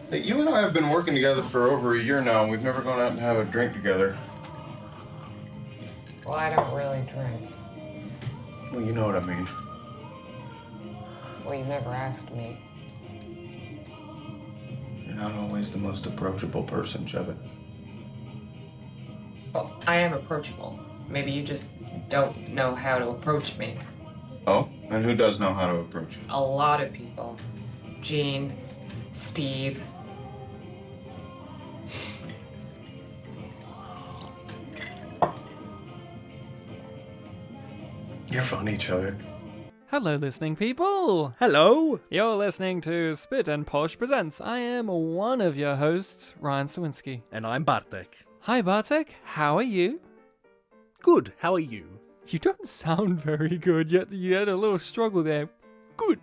Hey, you and I have been working together for over a year now, and we've never gone out and have a drink together. Well, I don't really drink. Well, you know what I mean. Well, you've never asked me. You're not always the most approachable person, Shabbat. Well, I am approachable. Maybe you just don't know how to approach me. Oh? And who does know how to approach you? A lot of people. Gene, Steve. You're funny, Shabbat. Hello, listening people! Hello! You're listening to Spit and Polish Presents. I am one of your hosts, Ryan Sawinski. And I'm Bartek. Hi, Bartek. How are you? Good, how are you? You don't sound very good, yet you had a little struggle there. Good.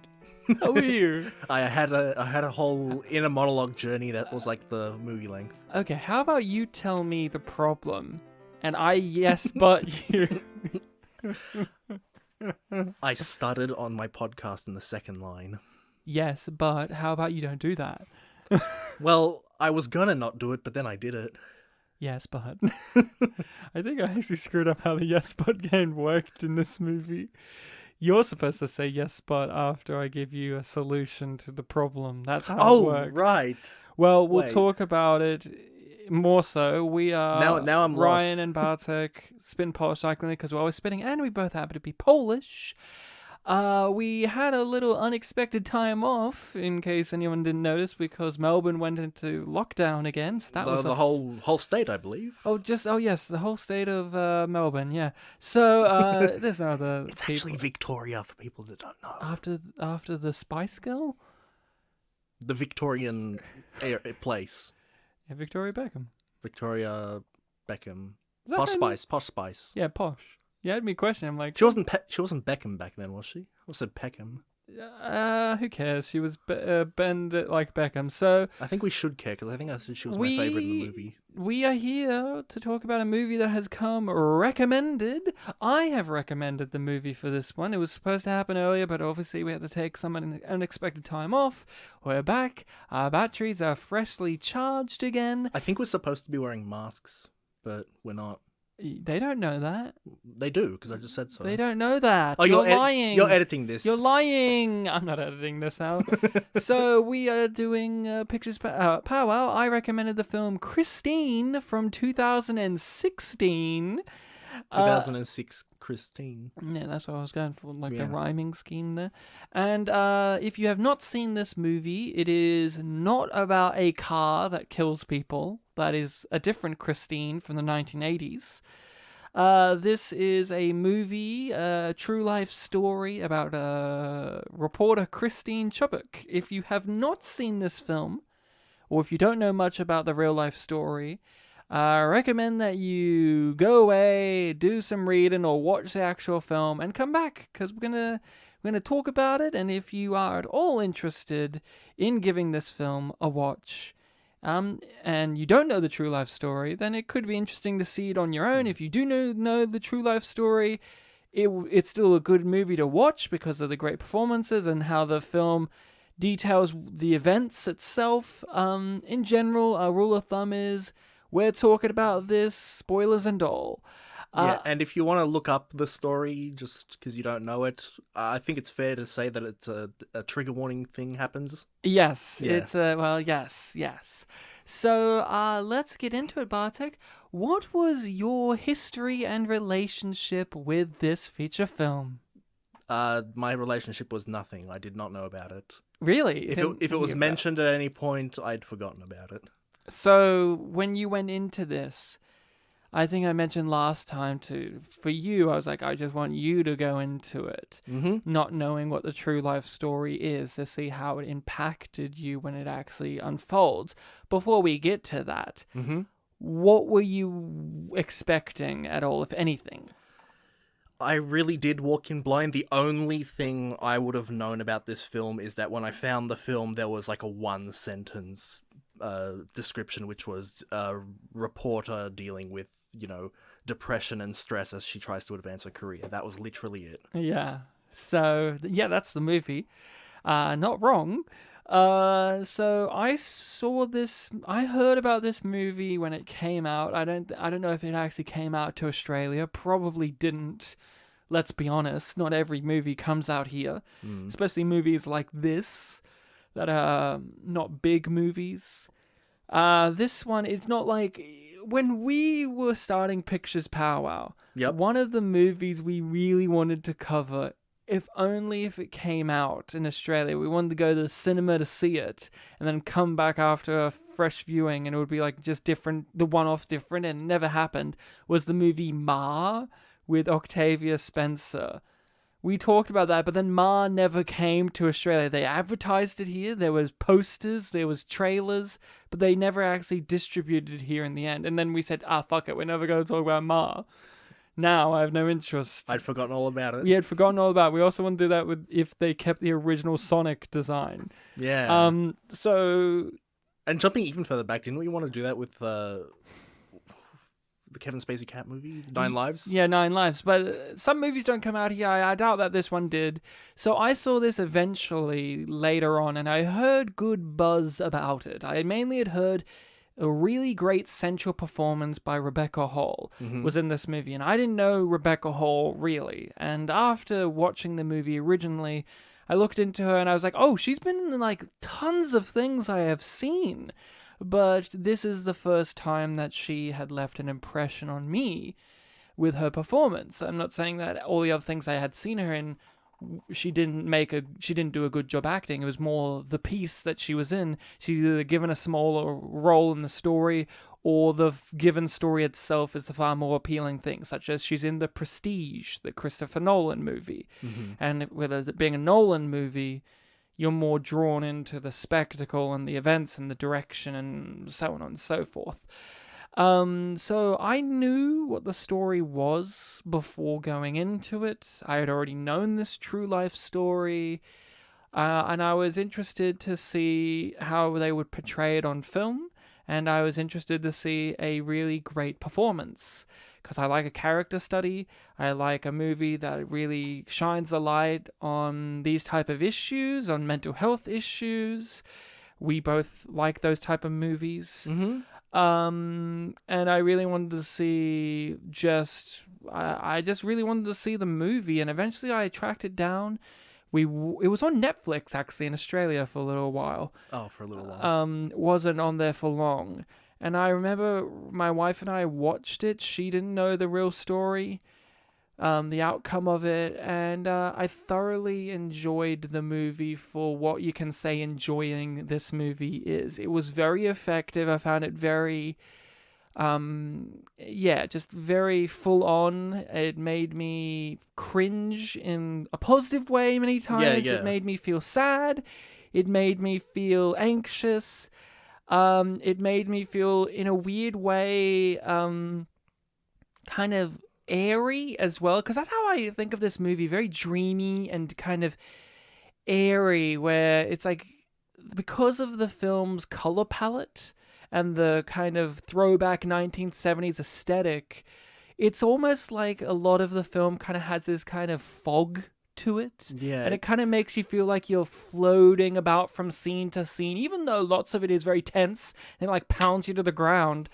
How are you? I had a whole inner monologue journey that was like the movie length. Okay, how about you tell me the problem, and I yes but you. I stuttered on my podcast in the second line. Yes, but how about you don't do that? Well, I was gonna not do it, but then I did it. Yes, but. I think I actually screwed up how the yes but game worked in this movie. You're supposed to say yes but after I give you a solution to the problem. That's how it works. Right. Well, we'll Wait. talk about it more so. We are Now I'm Ryan lost. and Bartek spin Polish cycling because we're always spinning and we both happen to be Polish. We had a little unexpected time off, in case anyone didn't notice, because Melbourne went into lockdown again. So that was The whole state, I believe. Oh yes, the whole state of Melbourne. Yeah. So there's no other. It's people. actually Victoria for people that don't know. After the Spice Girl. The Victorian place. Yeah, Victoria Beckham. Victoria Beckham. Is that Posh her Spice. Posh Spice. name? Yeah, posh. You had me question. I'm like, She wasn't Beckham back then, was she? I said Peckham. who cares? She was bend like Beckham. So I think we should care because I think I said she was my favorite in the movie. we are here to talk about a movie that has come recommended. I have recommended the movie for this one. It was supposed to happen earlier, but obviously we had to take some unexpected time off. We're back. Our batteries are freshly charged again. I think we're supposed to be wearing masks, but we're not. They don't know that. They do, because I just said so. They don't know that. Oh, you're lying. You're editing this. You're lying. I'm not editing this now. So we are doing Pictures Powwow. I recommended the film Christine from 2016. 2006 Christine. Yeah, that's what I was going for, like the Yeah. rhyming scheme there. And if you have not seen this movie, it is not about a car that kills people. That is a different Christine from the 1980s. This is a movie, a true life story about reporter Christine Chubbuck. If you have not seen this film, or if you don't know much about the real life story, I recommend that you go away, do some reading, or watch the actual film and come back, because we're gonna talk about it. And if you are at all interested in giving this film a watch, and you don't know the true life story, then it could be interesting to see it on your own. If you do know the true life story, it's still a good movie to watch because of the great performances and how the film details the events itself. In general, our rule of thumb is we're talking about this, spoilers and all. Yeah, and if you want to look up the story just because you don't know it, I think it's fair to say that it's a trigger warning thing happens. Yes, Yeah. it's yes. So let's get into it, Bartek. What was your history and relationship with this feature film? My relationship was nothing. I did not know about it. Really? If it was mentioned at any point, I'd forgotten about it. So when you went into this, I think I mentioned last time for you, I was like, I just want you to go into it, not knowing what the true life story is, to see how it impacted you when it actually unfolds. Before we get to that, what were you expecting at all, if anything? I really did walk in blind. The only thing I would have known about this film is that when I found the film, there was like a one-sentence description, which was a reporter dealing with, depression and stress as she tries to advance her career. That was literally it. Yeah. So, yeah, that's the movie. Not wrong. So I heard about this movie when it came out. I don't know if it actually came out to Australia. Probably didn't. Let's be honest, not every movie comes out here, especially movies like this that are not big movies. This one, it's not like when we were starting Pictures Powwow. Yep. One of the movies we really wanted to cover, if only if it came out in Australia. We wanted to go to the cinema to see it and then come back after a fresh viewing, and it would be like just different, the one-off different, and it never happened, was the movie Ma with Octavia Spencer. We talked about that, but then Ma never came to Australia. They advertised it here. There was posters, there was trailers, but they never actually distributed it here in the end. And then we said, fuck it, we're never going to talk about Ma. Now I have no interest. I'd forgotten all about it. We had forgotten all about it. We also want to do that with if they kept the original Sonic design. Yeah. So... And jumping even further back, didn't we want to do that with the Kevin Spacey cat movie, 9 Lives? Yeah, 9 Lives. But some movies don't come out here. I doubt that this one did. So I saw this eventually later on, and I heard good buzz about it. I mainly had heard a really great central performance by Rebecca Hall was in this movie, and I didn't know Rebecca Hall really. And after watching the movie originally, I looked into her and I was like, oh, she's been in like tons of things I have seen. But this is the first time that she had left an impression on me with her performance. I'm not saying that all the other things I had seen her in, she didn't do a good job acting. It was more the piece that she was in. She's either given a smaller role in the story, or the given story itself is the far more appealing thing, such as she's in The Prestige, the Christopher Nolan movie. And with it being a Nolan movie, you're more drawn into the spectacle and the events and the direction and so on and so forth. So I knew what the story was before going into it. I had already known this true life story, and I was interested to see how they would portray it on film, and I was interested to see a really great performance. Because I like a character study, I like a movie that really shines a light on these type of issues, on mental health issues. We both like those type of movies. And I really wanted to see I just really wanted to see the movie, and eventually I tracked it down. It was on Netflix, actually, in Australia for a little while. Oh, for a little while. Wasn't on there for long. And I remember my wife and I watched it. She didn't know the real story, the outcome of it, and I thoroughly enjoyed the movie for what you can say enjoying this movie is. It was very effective. I found it very, just very full on. It made me cringe in a positive way many times. Yeah. It made me feel sad. It made me feel anxious. It made me feel, in a weird way, kind of airy as well, because that's how I think of this movie, very dreamy and kind of airy, where it's like, because of the film's color palette and the kind of throwback 1970s aesthetic, it's almost like a lot of the film kind of has this kind of fog to it. Yeah. And it kind of makes you feel like you're floating about from scene to scene, even though lots of it is very tense and like pounds you to the ground.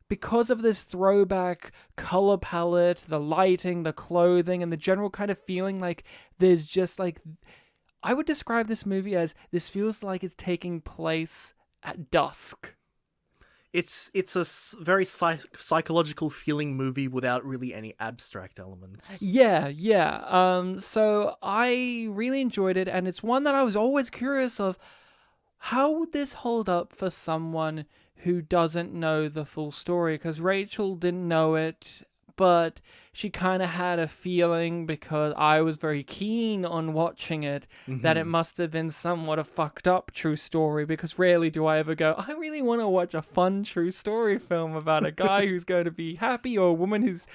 Because of this throwback color palette, the lighting, the clothing, and the general kind of feeling like there's just like... I would describe this movie as, this feels like it's taking place at dusk. It's a very psychological feeling movie without really any abstract elements. Yeah. So I really enjoyed it, and it's one that I was always curious of, how would this hold up for someone who doesn't know the full story? Because Rachel didn't know it, but she kind of had a feeling, because I was very keen on watching it, that it must have been somewhat a fucked up true story, because rarely do I ever go, I really want to watch a fun true story film about a guy who's going to be happy, or a woman who's...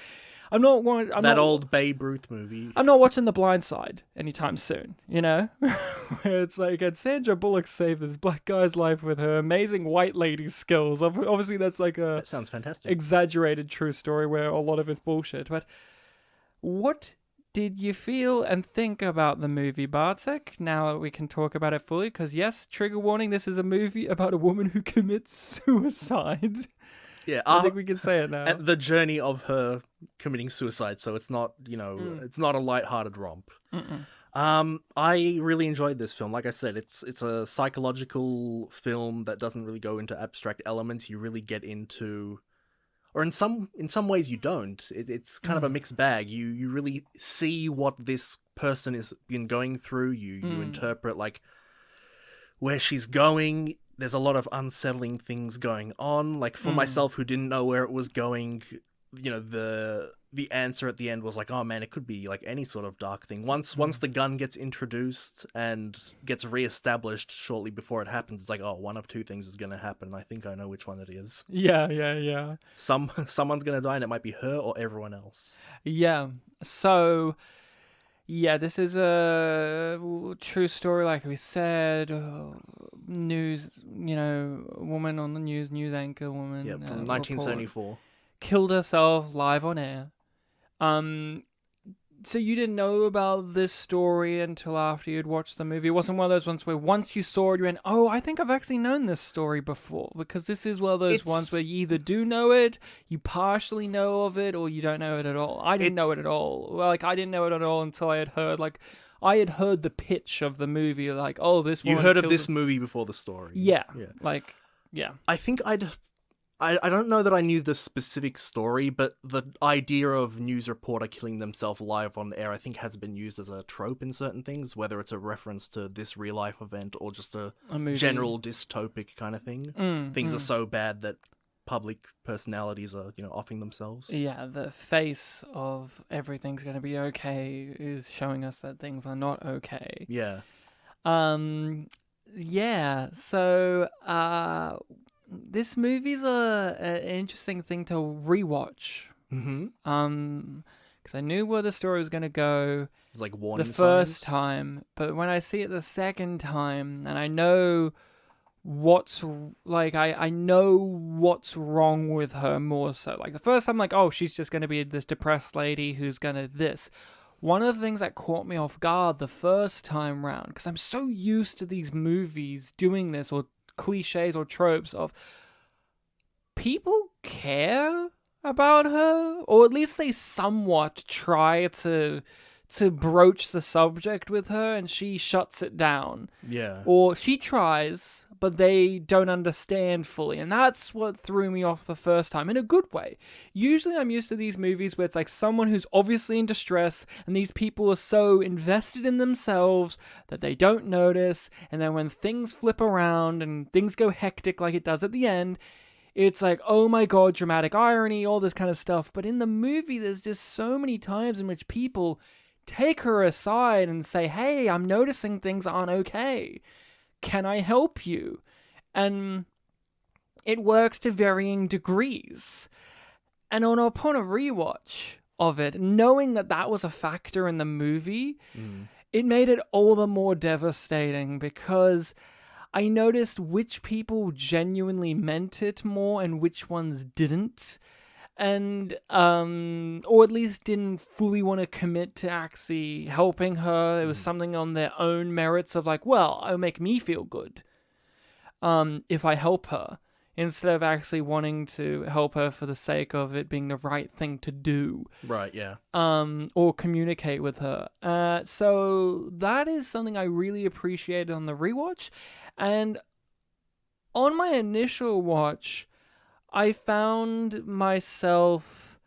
old Babe Ruth movie. I'm not watching The Blind Side anytime soon, you know? Where it's like, and Sandra Bullock saved this black guy's life with her amazing white lady skills. Obviously, that's like that sounds fantastic. Exaggerated true story where a lot of it's bullshit. But what did you feel and think about the movie, Bartek? Now we can talk about it fully, because yes, trigger warning, this is a movie about a woman who commits suicide. Yeah, I think we can say it now. at the journey of her committing suicide, so it's not, it's not a lighthearted romp. Mm-mm. I really enjoyed this film. Like I said, it's a psychological film that doesn't really go into abstract elements. You really get into, or in some ways you don't. It's kind of a mixed bag. You really see what this person has been going through. You interpret like where she's going. There's a lot of unsettling things going on. Like for myself, who didn't know where it was going, the answer at the end was like, oh man, it could be like any sort of dark thing. Once the gun gets introduced and gets reestablished shortly before it happens, it's like, oh, one of two things is going to happen. I think I know which one it is. Yeah. Someone's going to die, and it might be her or everyone else. Yeah. So, yeah, this is a true story, like we said. News, woman on the news anchor woman. Yeah, from 1974. Killed herself live on air. So you didn't know about this story until after you'd watched the movie. It wasn't one of those ones where once you saw it, you went, oh, I think I've actually known this story before. Because this is one of those ones where you either do know it, you partially know of it, or you don't know it at all. I didn't know it at all. Like, I didn't know it at all until I had heard, the pitch of the movie, like, oh, this one. You heard of this movie before the story. Yeah. Yeah. I think I don't know that I knew the specific story, but the idea of news reporter killing themselves live on air, I think, has been used as a trope in certain things, whether it's a reference to this real life event or just a general dystopic kind of thing. Things are so bad that public personalities are, offing themselves. Yeah, the face of everything's going to be okay is showing us that things are not okay. Yeah. So, this movie's an interesting thing to rewatch. Because I knew where the story was going to go. It was like warning the first time, but when I see it the second time, and I know I know what's wrong with her more so. Like the first time, like, oh, she's just going to be this depressed lady who's going to this. One of the things that caught me off guard the first time round, because I'm so used to these movies doing this, or cliches or tropes of people care about her, or at least they somewhat try to broach the subject with her, and she shuts it down. Yeah. Or she tries, but they don't understand fully. And that's what threw me off the first time, in a good way. Usually I'm used to these movies where it's like someone who's obviously in distress, and these people are so invested in themselves that they don't notice, and then when things flip around and things go hectic like it does at the end, it's like, oh my god, dramatic irony, all this kind of stuff. But in the movie, there's just so many times in which people take her aside and say, hey, I'm noticing things aren't okay. Can I help you? And it works to varying degrees. And upon a rewatch of it, knowing that was a factor in the movie, it made it all the more devastating, because I noticed which people genuinely meant it more and which ones didn't. And, or at least didn't fully want to commit to actually helping her. It was something on their own merits of like, well, it'll make me feel good if I help her, instead of actually wanting to help her for the sake of it being the right thing to do. Right, yeah. Or communicate with her. So that is something I really appreciated on the rewatch. And on my initial watch, I found myself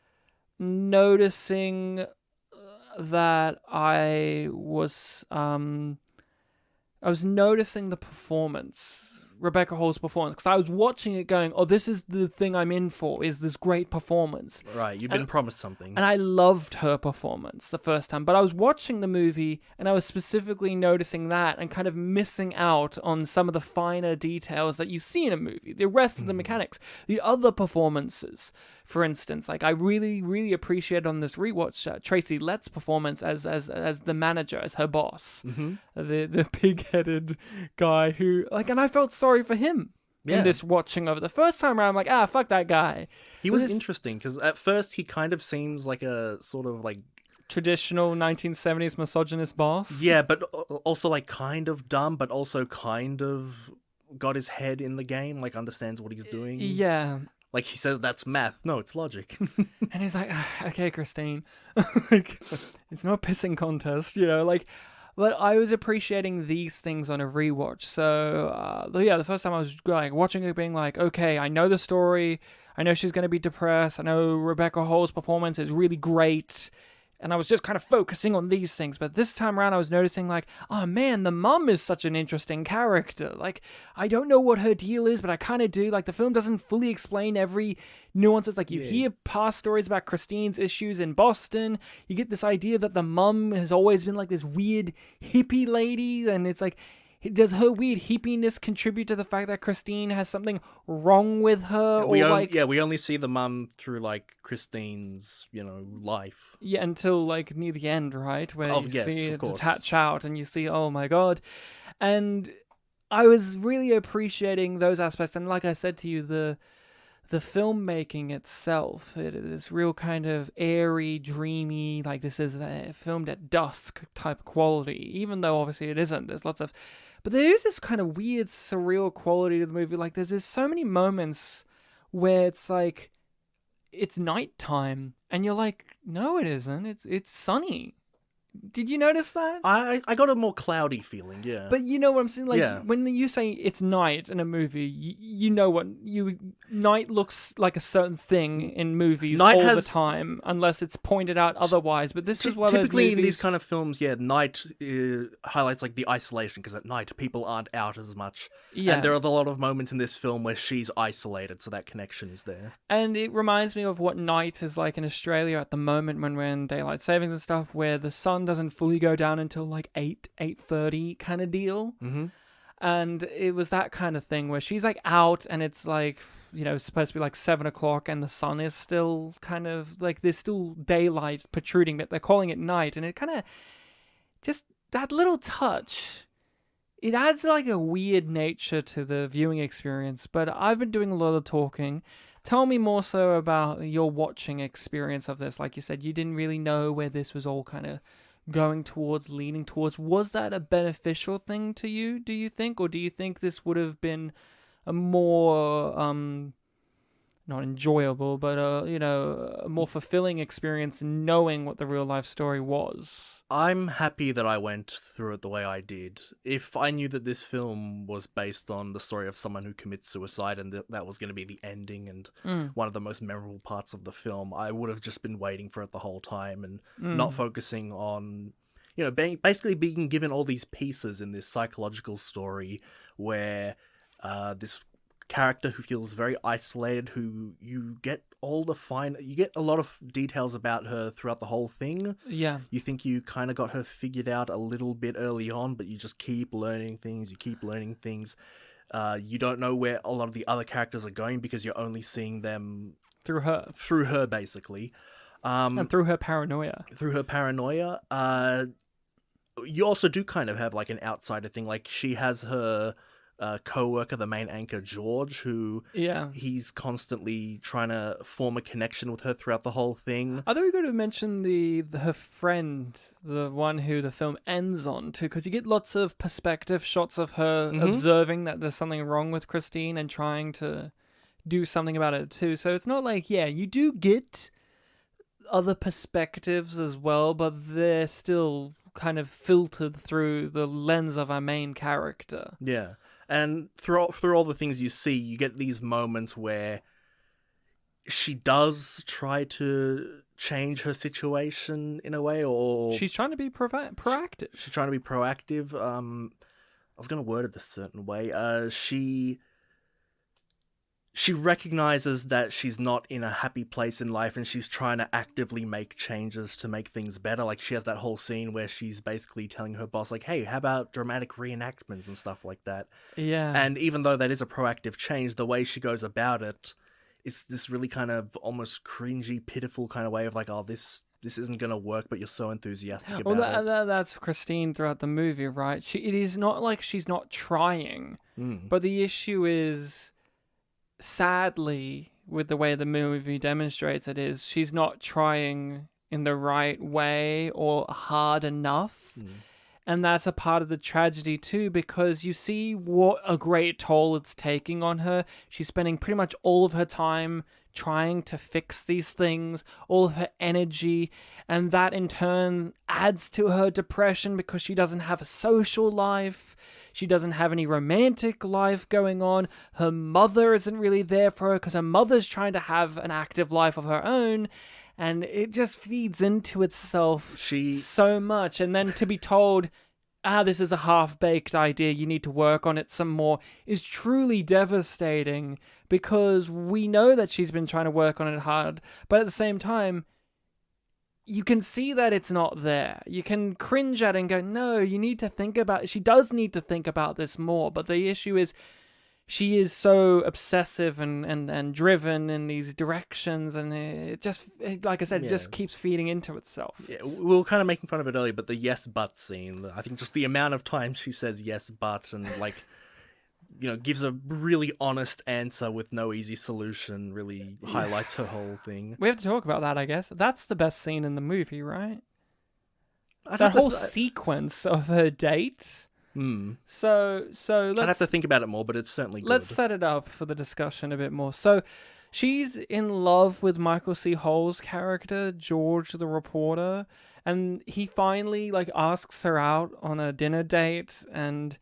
noticing that I was noticing the performance, Rebecca Hall's performance, because I was watching it going, oh, this is the thing I'm in for, is this great performance. Right, you've been promised something. And I loved her performance the first time, but I was watching the movie and I was specifically noticing that and kind of missing out on some of the finer details that you see in a movie, the rest of the mechanics, the other performances. For instance, like I really, really appreciated on this rewatch Tracy Letts' performance as the manager, as her boss, the pig-headed guy who, like, and I felt sorry for him in this watching of it. The first time around, I'm like, fuck that guy. He was interesting because at first he kind of seems like a sort of like traditional 1970s misogynist boss. Yeah, but also like kind of dumb, but also kind of got his head in the game, like understands what he's doing. Yeah. Like he said, that's math. No, it's logic. And he's like, okay, Christine, like, it's not a pissing contest, you know, like, but I was appreciating these things on a rewatch. So, yeah, the first time I was like watching it being like, okay, I know the story. I know she's going to be depressed. I know Rebecca Hall's performance is really great. And I was just kind of focusing on these things. But this time around, I was noticing like, oh man, the mum is such an interesting character. Like, I don't know what her deal is, but I kind of do. Like, the film doesn't fully explain every nuances. Like, you hear past stories about Christine's issues in Boston. You get this idea that the mum has always been like this weird hippie lady. And it's like, does her weird hippiness contribute to the fact that Christine has something wrong with her? We only see the mum through like Christine's, life. Yeah, until like near the end, right? Where you see it course. detach out and you see, oh my god. And I was really appreciating those aspects. And like I said to you, the filmmaking itself, it is real kind of airy, dreamy, like this is filmed at dusk type quality, even though obviously it isn't. But there is this kind of weird, surreal quality to the movie. Like, there's so many moments where it's like, it's nighttime, and you're like, no, it isn't. It's sunny. Did you notice that? I got a more cloudy feeling, yeah. But you know what I'm saying? Like, Yeah. when you say it's night in a movie, you know what night looks like a certain thing in movies the time, unless it's pointed out otherwise. But this is one of those typically movies... in these kind of films, night highlights like the isolation, because at night people aren't out as much. Yeah. And there are a lot of moments in this film where she's isolated, so that connection is there. And it reminds me of what night is like in Australia at the moment when we're in daylight savings and stuff, where the sun doesn't fully go down until like 8:30 kind of deal. Mm-hmm. And it was that kind of thing where she's like out and it's like, supposed to be like 7 o'clock and the sun is still kind of like, there's still daylight protruding, but they're calling it night. And it kind of just, that little touch, it adds like a weird nature to the viewing experience. But I've been doing a lot of talking. Tell me more so about your watching experience of this. Like you said, you didn't really know where this was all kind of leaning towards. Was that a beneficial thing to you, do you think? Or do you think this would have been a more, not enjoyable, but, a more fulfilling experience knowing what the real life story was? I'm happy that I went through it the way I did. If I knew that this film was based on the story of someone who commits suicide and that was going to be the ending and one of the most memorable parts of the film, I would have just been waiting for it the whole time and not focusing on, basically being given all these pieces in this psychological story where this character who feels very isolated, who you get a lot of details about her throughout the whole thing. Yeah. You think you kind of got her figured out a little bit early on, but you just keep learning things. You don't know where a lot of the other characters are going because you're only seeing them through her basically. And through her paranoia. You also do kind of have like an outsider thing. Like she has her co-worker, the main anchor, George, who he's constantly trying to form a connection with her throughout the whole thing. I thought we were going to mention her friend, the one who the film ends on too, because you get lots of perspective shots of her observing that there's something wrong with Christine and trying to do something about it too. So it's not like, you do get other perspectives as well, but they're still kind of filtered through the lens of our main character. Yeah. And through all the things you see, you get these moments where she does try to change her situation in a way, or... She's trying to be proactive. She's trying to be proactive. I was going to word it a certain way. She recognizes that she's not in a happy place in life and she's trying to actively make changes to make things better. Like, she has that whole scene where she's basically telling her boss, like, hey, how about dramatic reenactments and stuff like that? Yeah. And even though that is a proactive change, the way she goes about it is this really kind of almost cringy, pitiful kind of way of like, oh, this isn't going to work, but you're so enthusiastic about it. That's Christine throughout the movie, right? It is not like she's not trying, but the issue is... Sadly, with the way the movie demonstrates it, is she's not trying in the right way or hard enough. And that's a part of the tragedy too, because you see what a great toll it's taking on her. She's spending pretty much all of her time trying to fix these things, all of her energy, and that in turn adds to her depression because she doesn't have a social life. She doesn't have any romantic life going on. Her mother isn't really there for her because her mother's trying to have an active life of her own. And it just feeds into itself so much. And then to be told, this is a half-baked idea, you need to work on it some more, is truly devastating, because we know that she's been trying to work on it hard, but at the same time, you can see that it's not there. You can cringe at it and go, no, you need to think about it. She does need to think about this more, but the issue is she is so obsessive and driven in these directions, and it just, like I said, it just keeps feeding into itself. Yeah, we were kind of making fun of it earlier, but the yes but scene, I think just the amount of time she says yes but and like, gives a really honest answer with no easy solution really highlights her whole thing. We have to talk about that, I guess. That's the best scene in the movie, right? That whole sequence of her dates. So let's... I'd have to think about it more, but it's certainly good. Let's set it up for the discussion a bit more. So she's in love with Michael C. Hall's character, George the reporter, and he finally asks her out on a dinner date, and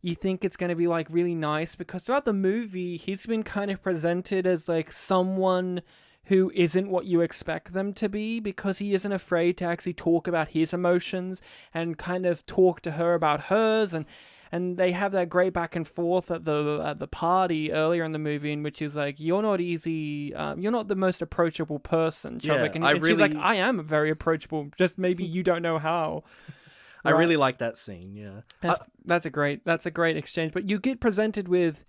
you think it's going to be really nice because throughout the movie he's been kind of presented as someone who isn't what you expect them to be, because he isn't afraid to actually talk about his emotions and kind of talk to her about hers, and they have that great back and forth at the party earlier in the movie, in which he's like, you're not easy, you're not the most approachable person, Chubbuck. And she's like, I am very approachable, just maybe you don't know how. I really like that scene, yeah. That's a great exchange, but you get presented with,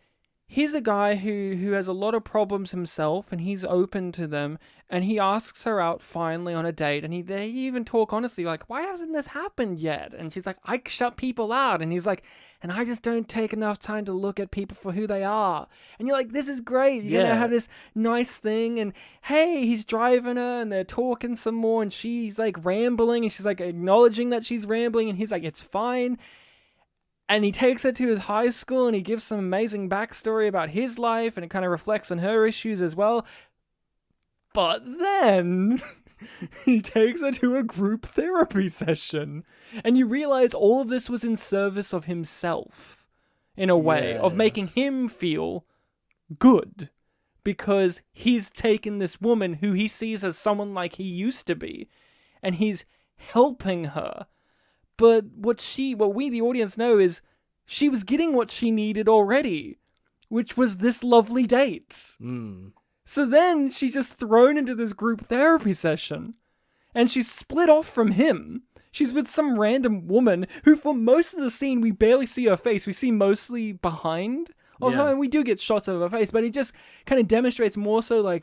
he's a guy who has a lot of problems himself, and he's open to them, and he asks her out finally on a date, and they even talk honestly, why hasn't this happened yet? And she's like, I shut people out, and he's like, and I just don't take enough time to look at people for who they are. And you're like, this is great, you're gonna have this nice thing, and hey, he's driving her, and they're talking some more, and she's rambling, and she's acknowledging that she's rambling, and he's like, it's fine. And he takes her to his high school, and he gives some amazing backstory about his life, and it kind of reflects on her issues as well. But then he takes her to a group therapy session, and you realize all of this was in service of himself, in a way, of making him feel good, because he's taken this woman who he sees as someone like he used to be, and he's helping her. But what we, the audience, know is she was getting what she needed already, which was this lovely date. So then she's just thrown into this group therapy session, and she's split off from him. She's with some random woman who, for most of the scene, we barely see her face. We see mostly behind of her, and we do get shots of her face, but it just kind of demonstrates more so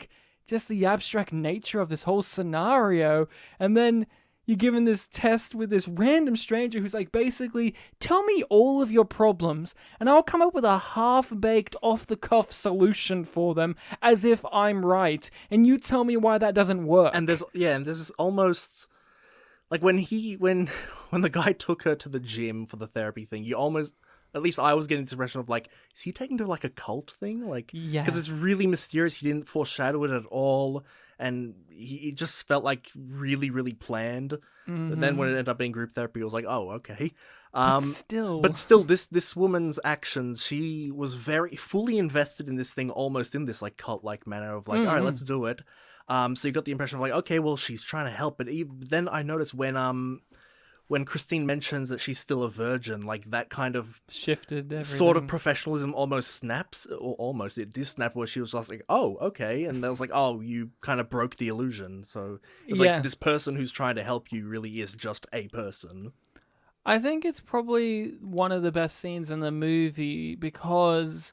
just the abstract nature of this whole scenario. And then you're given this test with this random stranger who's basically, tell me all of your problems, and I'll come up with a half-baked, off-the-cuff solution for them, as if I'm right, and you tell me why that doesn't work. And there's this almost, when the guy took her to the gym for the therapy thing, you almost, at least I was getting this impression of is he taking her to a cult thing? Because it's really mysterious. He didn't foreshadow it at all. And it just felt really, really planned. But then when it ended up being group therapy, it was oh, okay. But still, this woman's actions, she was very fully invested in this thing, almost in this cult-like manner of all right, let's do it. So you got the impression of okay, well, she's trying to help. But then I noticed when Christine mentions that she's still a virgin, that kind of shifted everything. Sort of professionalism almost snaps, or almost it did snap, where she was just oh, okay, and I was oh, you kind of broke the illusion. So it's this person who's trying to help you really is just a person. I think it's probably one of the best scenes in the movie, because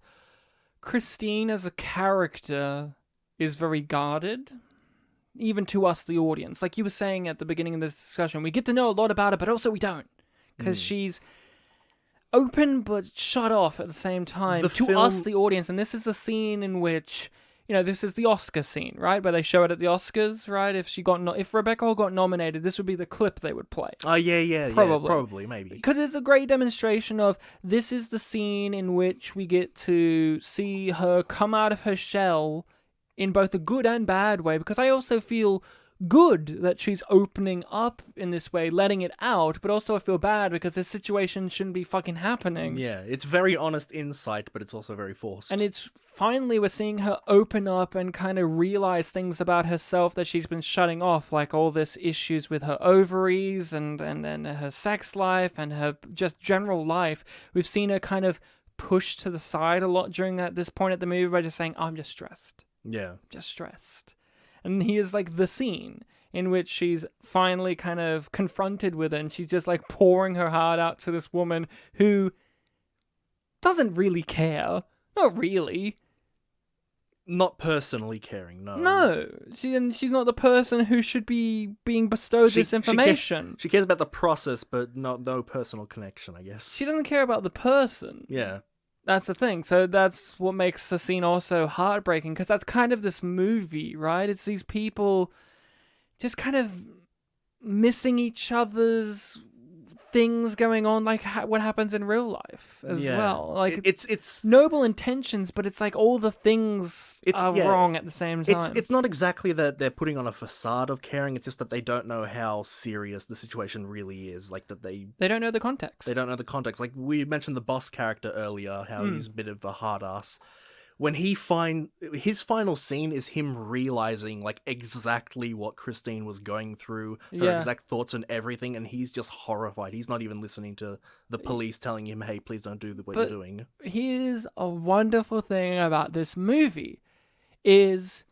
Christine as a character is very guarded. Even to us, the audience. Like you were saying at the beginning of this discussion, we get to know a lot about her, but also we don't. Because she's open but shut off at the same time. Us, the audience. And this is a scene in which this is the Oscar scene, right? Where they show it at the Oscars, right? If Rebecca Hall got nominated, this would be the clip they would play. Oh, yeah, probably, maybe. Because it's a great demonstration of this is the scene in which we get to see her come out of her shell in both a good and bad way, because I also feel good that she's opening up in this way, letting it out, but also I feel bad because this situation shouldn't be fucking happening. Yeah, it's very honest insight, but it's also very forced. And it's finally we're seeing her open up and kind of realize things about herself that she's been shutting off, like all this issues with her ovaries and her sex life and her just general life. We've seen her kind of pushed to the side a lot during this point at the movie by just saying, I'm just stressed. Yeah. Just stressed. And here's like the scene in which she's finally kind of confronted with it, and she's just like pouring her heart out to this woman who doesn't really care. Not really. Not personally caring, no. No. She's not the person who should be being bestowed this information. She cares about the process, but no personal connection, I guess. She doesn't care about the person. Yeah. That's the thing. So that's what makes the scene also heartbreaking, because that's kind of this movie, right? It's these people just kind of missing each other's things going on, like what happens in real life as well. Like it's noble intentions, but it's like all the things are wrong at the same time. It's not exactly that they're putting on a facade of caring. It's just that they don't know how serious the situation really is. Like that they don't know the context. They don't know the context. Like we mentioned the boss character earlier, how he's a bit of a hard ass. When his final scene is him realizing like exactly what Christine was going through, her exact thoughts and everything, and he's just horrified. He's not even listening to the police telling him, "Hey, please don't do what you're doing." Here's a wonderful thing about this movie: is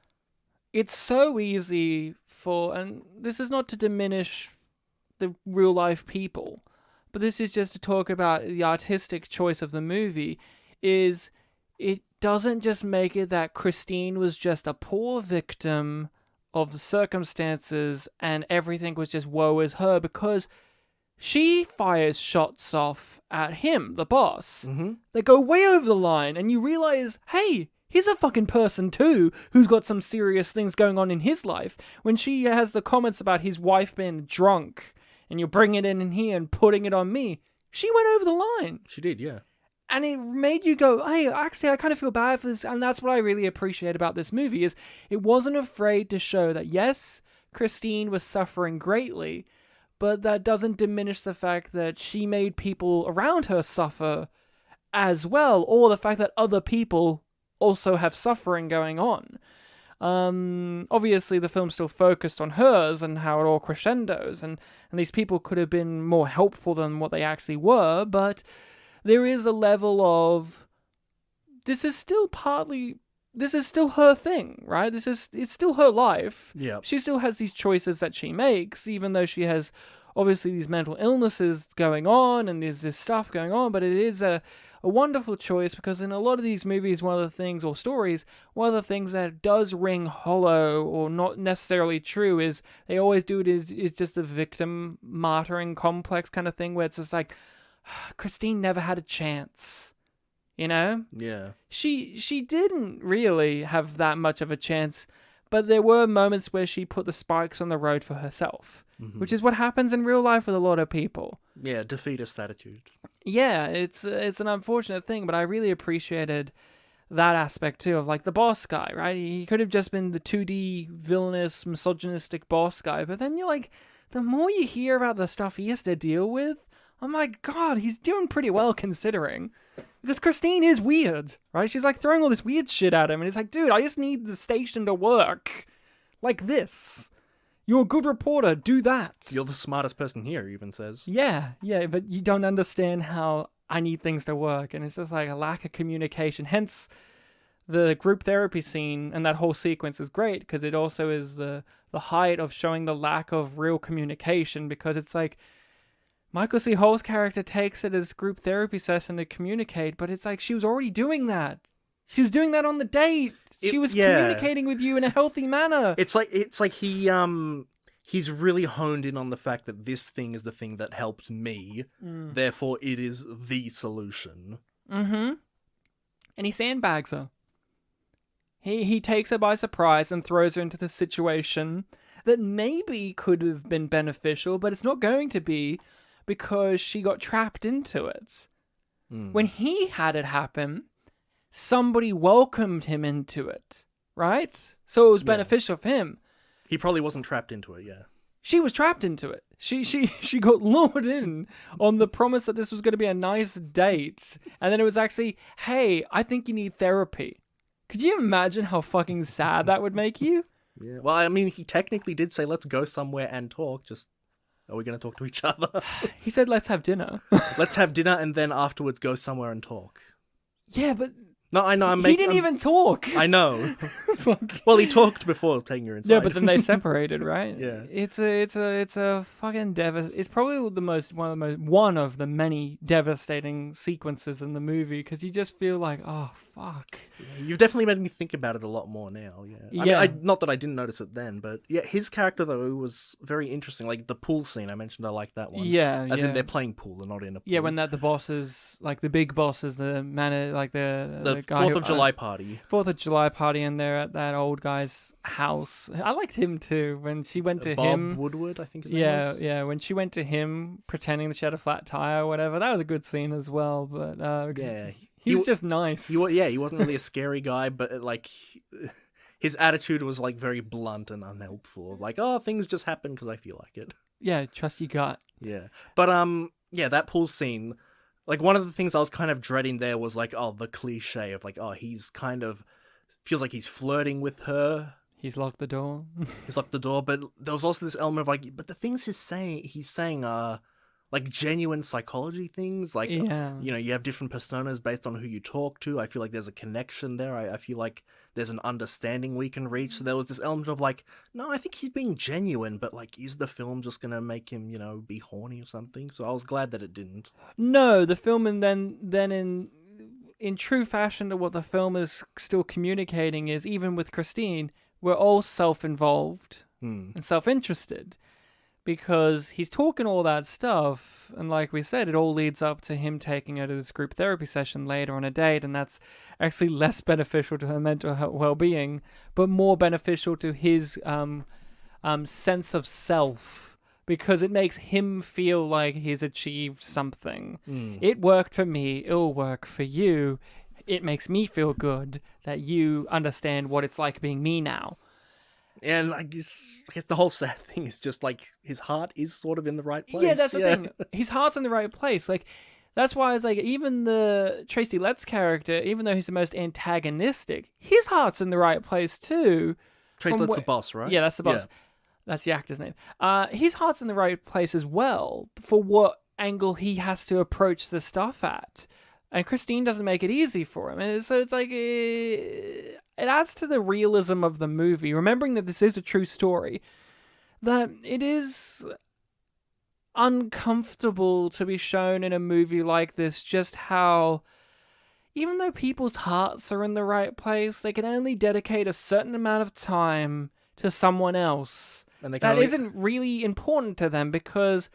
it's so easy and this is not to diminish the real life people, but this is just to talk about the artistic choice of the movie. Is it doesn't just make it that Christine was just a poor victim of the circumstances and everything was just woe is her, because she fires shots off at him, the boss. Mm-hmm. They go way over the line, and you realize, hey, he's a fucking person too, who's got some serious things going on in his life. When she has the comments about his wife being drunk, and you're bringing it in here and putting it on me, she went over the line. She did, yeah. And it made you go, hey, actually, I kind of feel bad for this. And that's what I really appreciate about this movie, is it wasn't afraid to show that, yes, Christine was suffering greatly, but that doesn't diminish the fact that she made people around her suffer as well, or the fact that other people also have suffering going on. Obviously, the film's still focused on hers and how it all crescendos, and these people could have been more helpful than what they actually were, but there is a level of this is still her thing, right? It's still her life. Yeah. She still has these choices that she makes, even though she has obviously these mental illnesses going on and there's this stuff going on, but it is a wonderful choice, because in a lot of these movies, one of the things, or stories, one of the things that does ring hollow or not necessarily true is they always do it is just a victim martyring complex kind of thing, where it's just like, Christine never had a chance, you know? Yeah. She didn't really have that much of a chance, but there were moments where she put the spikes on the road for herself, which is what happens in real life with a lot of people. Yeah, defeatist attitude. Yeah, it's an unfortunate thing, but I really appreciated that aspect too, of like the boss guy, right? He could have just been the 2D villainous, misogynistic boss guy, but then you're like, the more you hear about the stuff he has to deal with, oh my god, he's doing pretty well considering. Because Christine is weird, right? She's like throwing all this weird shit at him, and he's like, dude, I just need the station to work. Like this. You're a good reporter, do that. You're the smartest person here, he even says. Yeah, but you don't understand how I need things to work, and it's just like a lack of communication. Hence, the group therapy scene and that whole sequence is great, because it also is the height of showing the lack of real communication, because it's like, Michael C. Hall's character takes it as group therapy session to communicate, but it's like she was already doing that. She was doing that on the date. She was communicating with you in a healthy manner. It's like he's really honed in on the fact that this thing is the thing that helped me, therefore it is the solution. Mm-hmm. And he sandbags her. He takes her by surprise and throws her into the situation that maybe could have been beneficial, but it's not going to be because she got trapped into it. When he had it happen, somebody welcomed him into it, right? So it was beneficial for him. He probably wasn't trapped into it, yeah. She was trapped into it. She got lured in on the promise that this was going to be a nice date, and then it was actually, hey, I think you need therapy. Could you imagine how fucking sad that would make you? Yeah. Well, I mean, he technically did say, let's go somewhere and talk. Just, are we going to talk to each other? He said, let's have dinner. Let's have dinner and then afterwards go somewhere and talk. Yeah, but No, I know. he didn't even talk. I know. Well, he talked before taking her inside. Yeah, but then they separated, right? Yeah. It's a fucking it's probably one of the many devastating sequences in the movie because you just feel like, oh fuck. You've definitely made me think about it a lot more now. Yeah. I mean, not that I didn't notice it then, but yeah, his character though was very interesting. Like the pool scene I mentioned, I like that one. Yeah. As in they're playing pool and not in a pool. Yeah, when the bosses, like the big bosses, the man, like the guy 4th of July party. 4th of July party, and they're at that old guy's house. I liked him too when she went to him. Bob Woodward, I think his name was. Yeah. When she went to him pretending that she had a flat tire or whatever, that was a good scene as well. But Yeah. he was just nice. He wasn't really a scary guy, but like his attitude was like very blunt and unhelpful. Like, oh, things just happen because I feel like it. Yeah, trust your gut. Yeah, but yeah, that pool scene. Like one of the things I was kind of dreading there was like, oh, the cliche of like, oh, he's kind of feels like he's flirting with her. He's locked the door. He's locked the door, but there was also this element of like, but the things he's saying are like genuine psychology things. Like, Yeah. you know, you have different personas based on who you talk to. I feel like there's a connection there. I feel like there's an understanding we can reach. So there was this element of like, no, I think he's being genuine, but like, is the film just gonna make him, you know, be horny or something? So I was glad that it didn't. No, the film, and then in true fashion to what the film is still communicating is, even with Christine, we're all self-involved and self-interested. Because he's talking all that stuff, and like we said, it all leads up to him taking her to this group therapy session later on a date, and that's actually less beneficial to her mental well-being, but more beneficial to his sense of self, because it makes him feel like he's achieved something. It worked for me, it'll work for you. It makes me feel good that you understand what it's like being me now. And I guess the whole sad thing is just like his heart is sort of in the right place. Yeah, that's the thing. His heart's in the right place. Like, that's why it's like, even the Tracy Letts character, even though he's the most antagonistic, his heart's in the right place too. Tracy Letts the boss, right? Yeah, that's the boss. Yeah. That's the actor's name. His heart's in the right place as well for what angle he has to approach the stuff at. And Christine doesn't make it easy for him. And so it's like, it adds to the realism of the movie, remembering that this is a true story, that it is uncomfortable to be shown in a movie like this just how, even though people's hearts are in the right place, they can only dedicate a certain amount of time to someone else. And they That isn't really important to them because,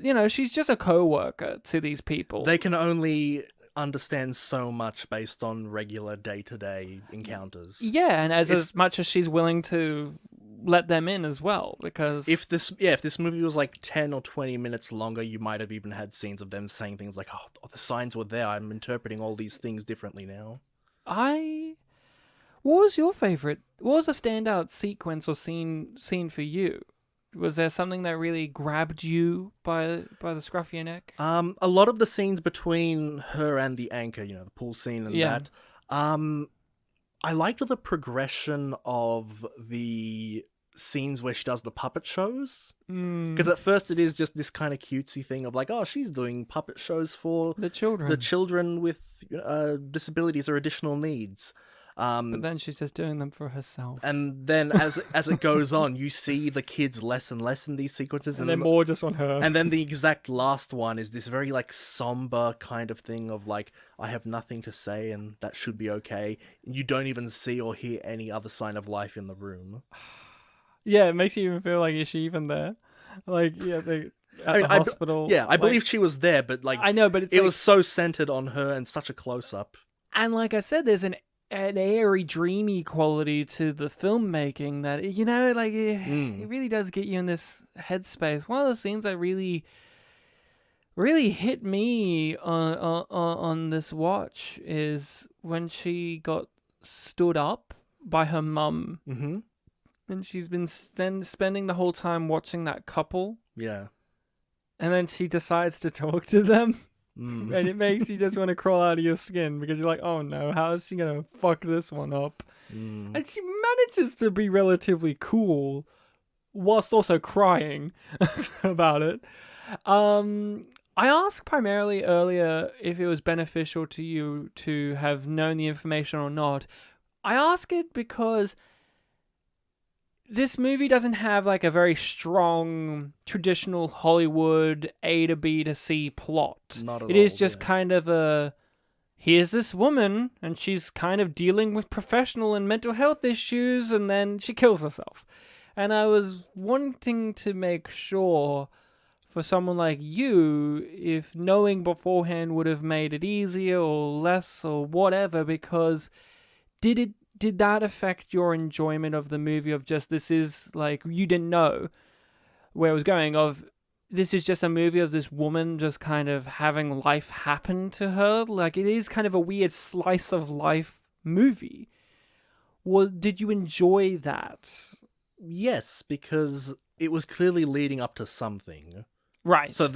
you know, she's just a co-worker to these people. They can only understand so much based on regular day-to-day encounters. Yeah, and as much as she's willing to let them in as well, because if this movie was like 10 or 20 minutes longer, you might have even had scenes of them saying things like, oh, the signs were there, I'm interpreting all these things differently now. What was your favorite? What was a standout sequence or scene for you? Was there something that really grabbed you by the scruff of your neck? A lot of the scenes between her and the anchor, you know, the pool scene and that. I liked the progression of the scenes where she does the puppet shows. Because at first it is just this kind of cutesy thing of like, oh, she's doing puppet shows for the children with disabilities or additional needs. But then she's just doing them for herself. And then as it goes on, you see the kids less and less in these sequences. And they're more just on her. And then the exact last one is this very like somber kind of thing of like, I have nothing to say and that should be okay. You don't even see or hear any other sign of life in the room. Yeah, it makes you even feel like, is she even there? Like, yeah, the hospital. I believe she was there, but like, I know, but it was so centered on her and such a close-up. And like I said, there's an an airy, dreamy quality to the filmmaking that, you know, like it really does get you in this headspace. One of the scenes that really hit me on this watch is when she got stood up by her mum, and she's been spending the whole time watching that couple. Yeah. And then she decides to talk to them. And it makes you just want to crawl out of your skin because you're like, oh no, how is she going to fuck this one up? And she manages to be relatively cool whilst also crying about it. I asked primarily earlier if it was beneficial to you to have known the information or not. I ask it because this movie doesn't have like a very strong traditional Hollywood A to B to C plot. Not at It is all, just yeah. kind of a, here's this woman and she's kind of dealing with professional and mental health issues and then she kills herself. And I was wanting to make sure for someone like you, if knowing beforehand would have made it easier or less or whatever, because did that affect your enjoyment of the movie, of just, this is like, you didn't know where it was going, of this is just a movie of this woman just kind of having life happen to her? Like, it is kind of a weird slice of life movie. Did you enjoy that? Yes, because it was clearly leading up to something. Right. So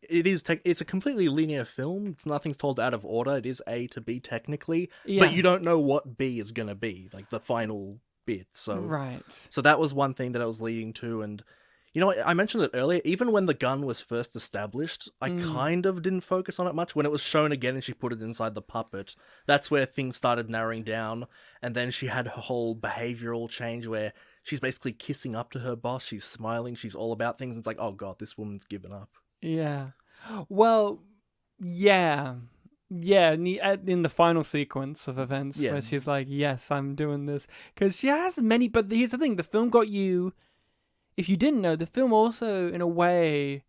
it's a completely linear film. Nothing's told out of order. It is A to B technically, Yeah. but you don't know what B is going to be, like the final bit. So Right. So that was one thing that I was leading to, and you know what, I mentioned it earlier, even when the gun was first established, I kind of didn't focus on it much. When it was shown again and she put it inside the puppet, that's where things started narrowing down, and then she had her whole behavioral change where she's basically kissing up to her boss, she's smiling, she's all about things, and it's like, oh god, this woman's given up. Yeah. Well, yeah. Yeah, in the final sequence of events Yeah. where she's like, yes, I'm doing this. Because she has many, but here's the thing, the film got you, if you didn't know, the film also, in a way,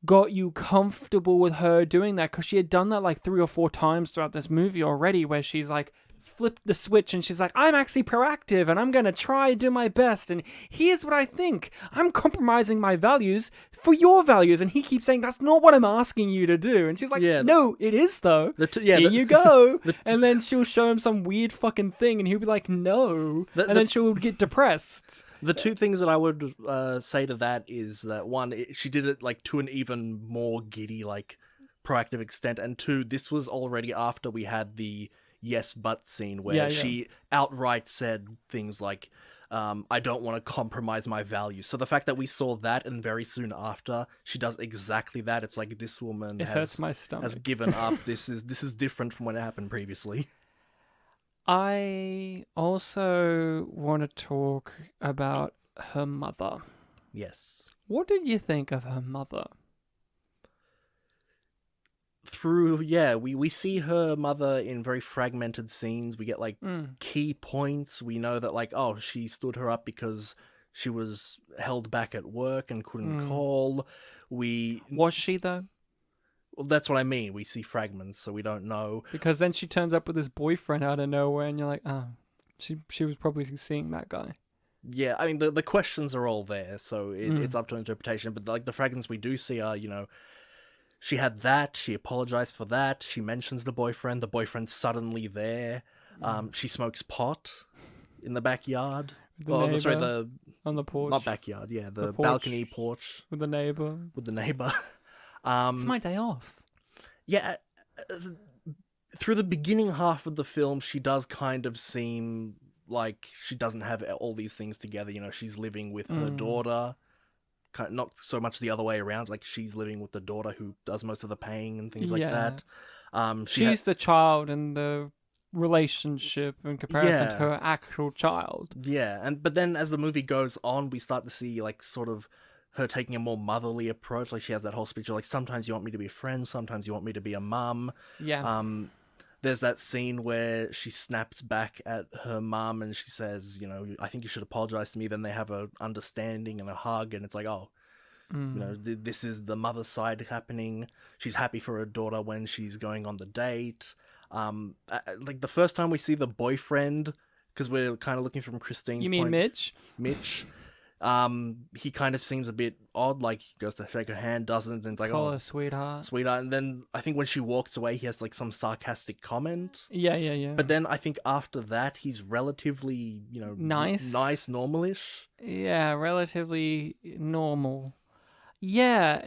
got you comfortable with her doing that, because she had done that like 3 or 4 times throughout this movie already, where she's like, flipped the switch and she's like, I'm actually proactive and I'm gonna try and do my best, and here's what I think, I'm compromising my values for your values, and he keeps saying, that's not what I'm asking you to do, and she's like, Yeah. no, it is though. Here you go. And then she'll show him some weird fucking thing and he'll be like, no, and then she'll get depressed. The two things that I would say to that is that, one, she did it like to an even more giddy, like proactive extent, and two, this was already after we had the yes but scene where she outright said things like, I don't want to compromise my values. So the fact that we saw that, and very soon after she does exactly that, it's like, this woman Hurts my stomach. has given up. This is different from when it happened previously. I also want to talk about her mother. Yes. What did you think of her mother? We see her mother in very fragmented scenes. We get like key points. We know that, like, oh, she stood her up because she was held back at work and couldn't call. Was she though? Well, that's what I mean. We see fragments, so we don't know. Because then she turns up with this boyfriend out of nowhere, and you're like, oh, she was probably seeing that guy. Yeah, I mean, the questions are all there, so it's up to interpretation. But like the fragments we do see are, you know, she had that, she apologized for that, she mentions the boyfriend's suddenly there. She smokes pot in the backyard. On the porch. Not backyard, yeah, the porch. balcony porch. With the neighbor. It's my day off. Yeah, through the beginning half of the film, she does kind of seem like she doesn't have all these things together. You know, she's living with her daughter. Not so much the other way around. Like, she's living with the daughter who does most of the paying and things like that. She's the child in the relationship in comparison to her actual child. Yeah, but then as the movie goes on, we start to see, like, sort of her taking a more motherly approach. Like, she has that whole speech of, like, sometimes you want me to be a friend, sometimes you want me to be a mum. Yeah. There's that scene where she snaps back at her mum and she says, you know, I think you should apologize to me. Then they have a understanding and a hug, and it's like, oh, you know, this is the mother side happening. She's happy for her daughter when she's going on the date. Like the first time we see the boyfriend, because we're kind of looking from Christine's You mean point. Mitch? Mitch. He kind of seems a bit odd, like he goes to shake her hand, doesn't, and it's like, Call oh, her sweetheart. sweetheart. And then I think when she walks away, he has like some sarcastic comment. Yeah. But then I think after that, he's relatively, Nice. normalish. Yeah, relatively normal. Yeah,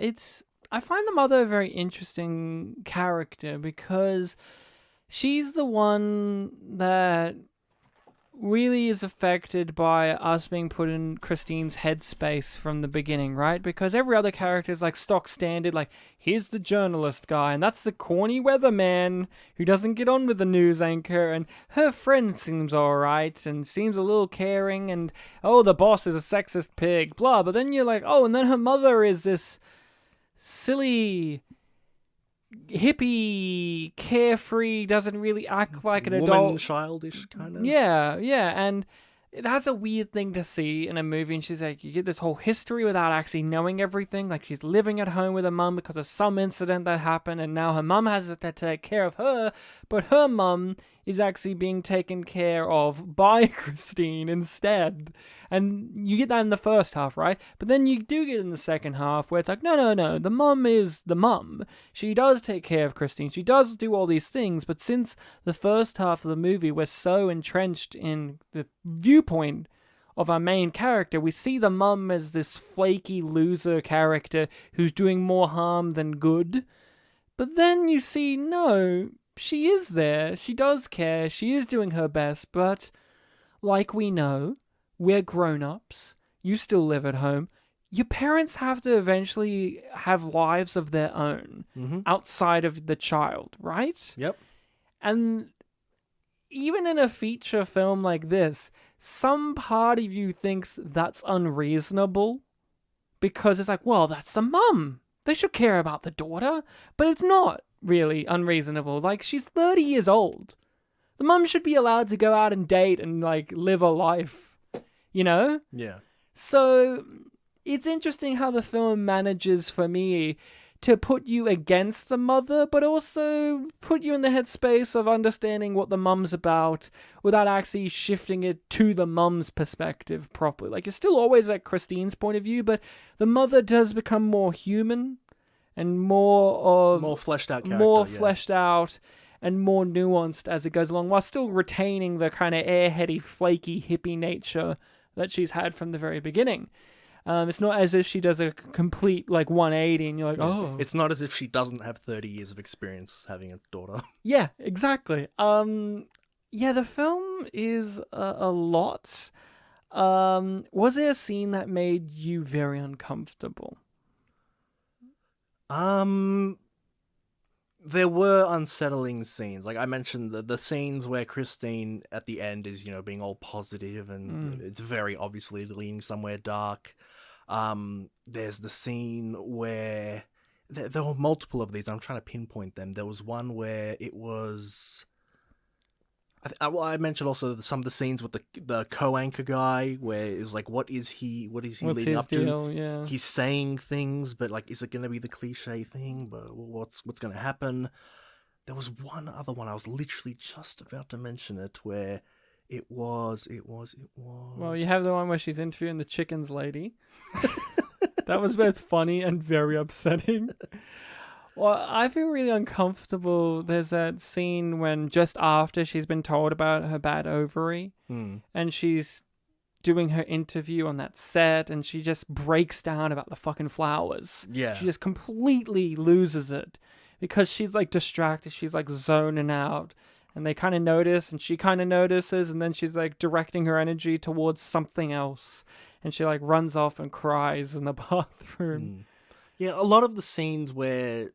I find the mother a very interesting character because she's the one that really is affected by us being put in Christine's headspace from the beginning, right? Because every other character is like stock standard, like here's the journalist guy, and that's the corny weatherman who doesn't get on with the news anchor, and her friend seems alright and seems a little caring, and oh, the boss is a sexist pig, blah. But then you're like, oh, and then her mother is this silly hippie, carefree, doesn't really act like an adult. Childish kind of. Yeah, and that's a weird thing to see in a movie. And she's like, you get this whole history without actually knowing everything. Like she's living at home with her mum because of some incident that happened, and now her mum has to take care of her, but her mum is actually being taken care of by Christine instead. And you get that in the first half, right? But then you do get in the second half where it's like, no, the mum is the mum. She does take care of Christine. She does do all these things. But since the first half of the movie, we're so entrenched in the viewpoint of our main character, we see the mum as this flaky loser character who's doing more harm than good. But then you see, no, she is there. She does care. She is doing her best. But like we know, we're grown-ups. You still live at home. Your parents have to eventually have lives of their own outside of the child, right? Yep. And even in a feature film like this, some part of you thinks that's unreasonable because it's like, well, that's the mum. They should care about the daughter. But it's not really unreasonable. Like, she's 30 years old. The mum should be allowed to go out and date and, like, live a life. You know? Yeah. So it's interesting how the film manages for me to put you against the mother, but also put you in the headspace of understanding what the mum's about without actually shifting it to the mum's perspective properly. Like, it's still always at Christine's point of view, but the mother does become more human and more fleshed out character. More fleshed out and more nuanced as it goes along, while still retaining the kind of airheady, flaky, hippie nature that she's had from the very beginning. It's not as if she does a complete, like, 180 and you're like, oh. It's not as if she doesn't have 30 years of experience having a daughter. Yeah, exactly. The film is a lot. Was there a scene that made you very uncomfortable? There were unsettling scenes. Like I mentioned, the scenes where Christine at the end is, being all positive and it's very obviously leaning somewhere dark. There's the scene where there were multiple of these. I'm trying to pinpoint them. There was one where it was... I mentioned also some of the scenes with the co-anchor guy where it was like, what is he leading up to? Yeah. He's saying things, but like, is it going to be the cliche thing? But what's going to happen? There was one other one. I was literally just about to mention it where it was. Well, you have the one where she's interviewing the chickens lady. That was both funny and very upsetting. Well, I feel really uncomfortable. There's that scene when just after she's been told about her bad ovary and she's doing her interview on that set and she just breaks down about the fucking flowers. Yeah. She just completely loses it because she's like distracted. She's like zoning out and they kind of notice and she kind of notices and then she's like directing her energy towards something else and she like runs off and cries in the bathroom. Yeah, a lot of the scenes where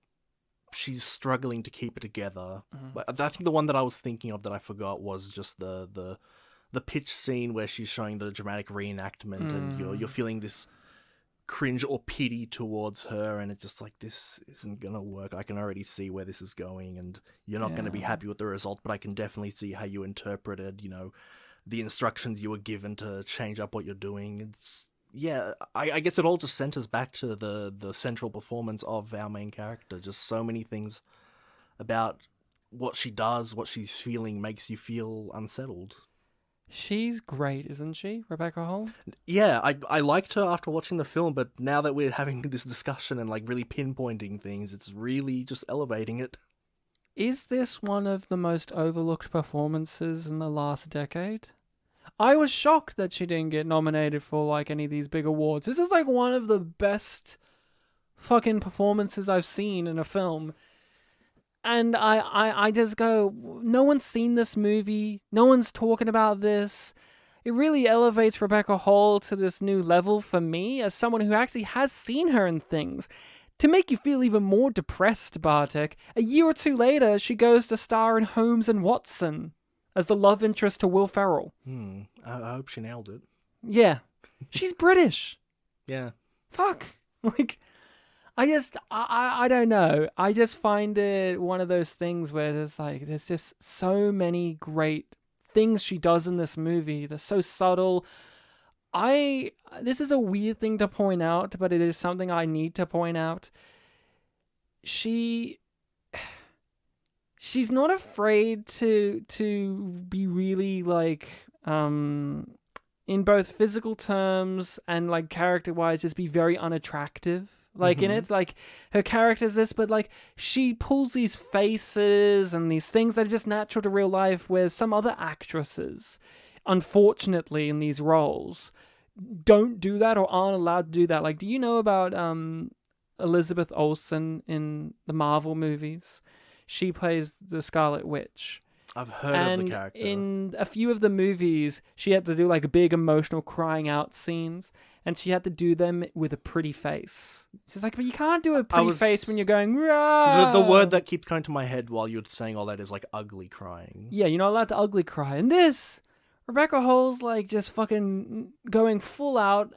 she's struggling to keep it together. I think the one that I was thinking of that I forgot was just the pitch scene where she's showing the dramatic reenactment and you're feeling this cringe or pity towards her and it's just like, this isn't gonna work. I can already see where this is going and you're not gonna be happy with the result, but I can definitely see how you interpreted, the instructions you were given to change up what you're doing. It's... Yeah, I guess it all just centers back to the central performance of our main character. Just so many things about what she does, what she's feeling, makes you feel unsettled. She's great, isn't she, Rebecca Hall? Yeah, I liked her after watching the film, but now that we're having this discussion and like really pinpointing things, it's really just elevating it. Is this one of the most overlooked performances in the last decade? I was shocked that she didn't get nominated for like any of these big awards. This is like one of the best fucking performances I've seen in a film. And I just go, no one's seen this movie. No one's talking about this. It really elevates Rebecca Hall to this new level for me as someone who actually has seen her in things. To make you feel even more depressed, Bartek, a year or two later, she goes to star in Holmes and Watson as the love interest to Will Ferrell. I hope she nailed it. Yeah. She's British. Yeah. Fuck. Like, I don't know. I just find it one of those things where there's just so many great things she does in this movie. They're so subtle. This is a weird thing to point out, but it is something I need to point out. She's not afraid to be really like in both physical terms and like character wise just be very unattractive. Like in it, like her character's this, but like she pulls these faces and these things that are just natural to real life, where some other actresses, unfortunately, in these roles, don't do that or aren't allowed to do that. Like, do you know about Elizabeth Olsen in the Marvel movies? She plays the Scarlet Witch. I've heard of the character. In a few of the movies, she had to do like big emotional crying out scenes, and she had to do them with a pretty face. She's like, but you can't do a pretty face when you're going, Rah! The word that keeps coming to my head while you're saying all that is like ugly crying. Yeah, you're not allowed to ugly cry. And this, Rebecca Hall's like just fucking going full out,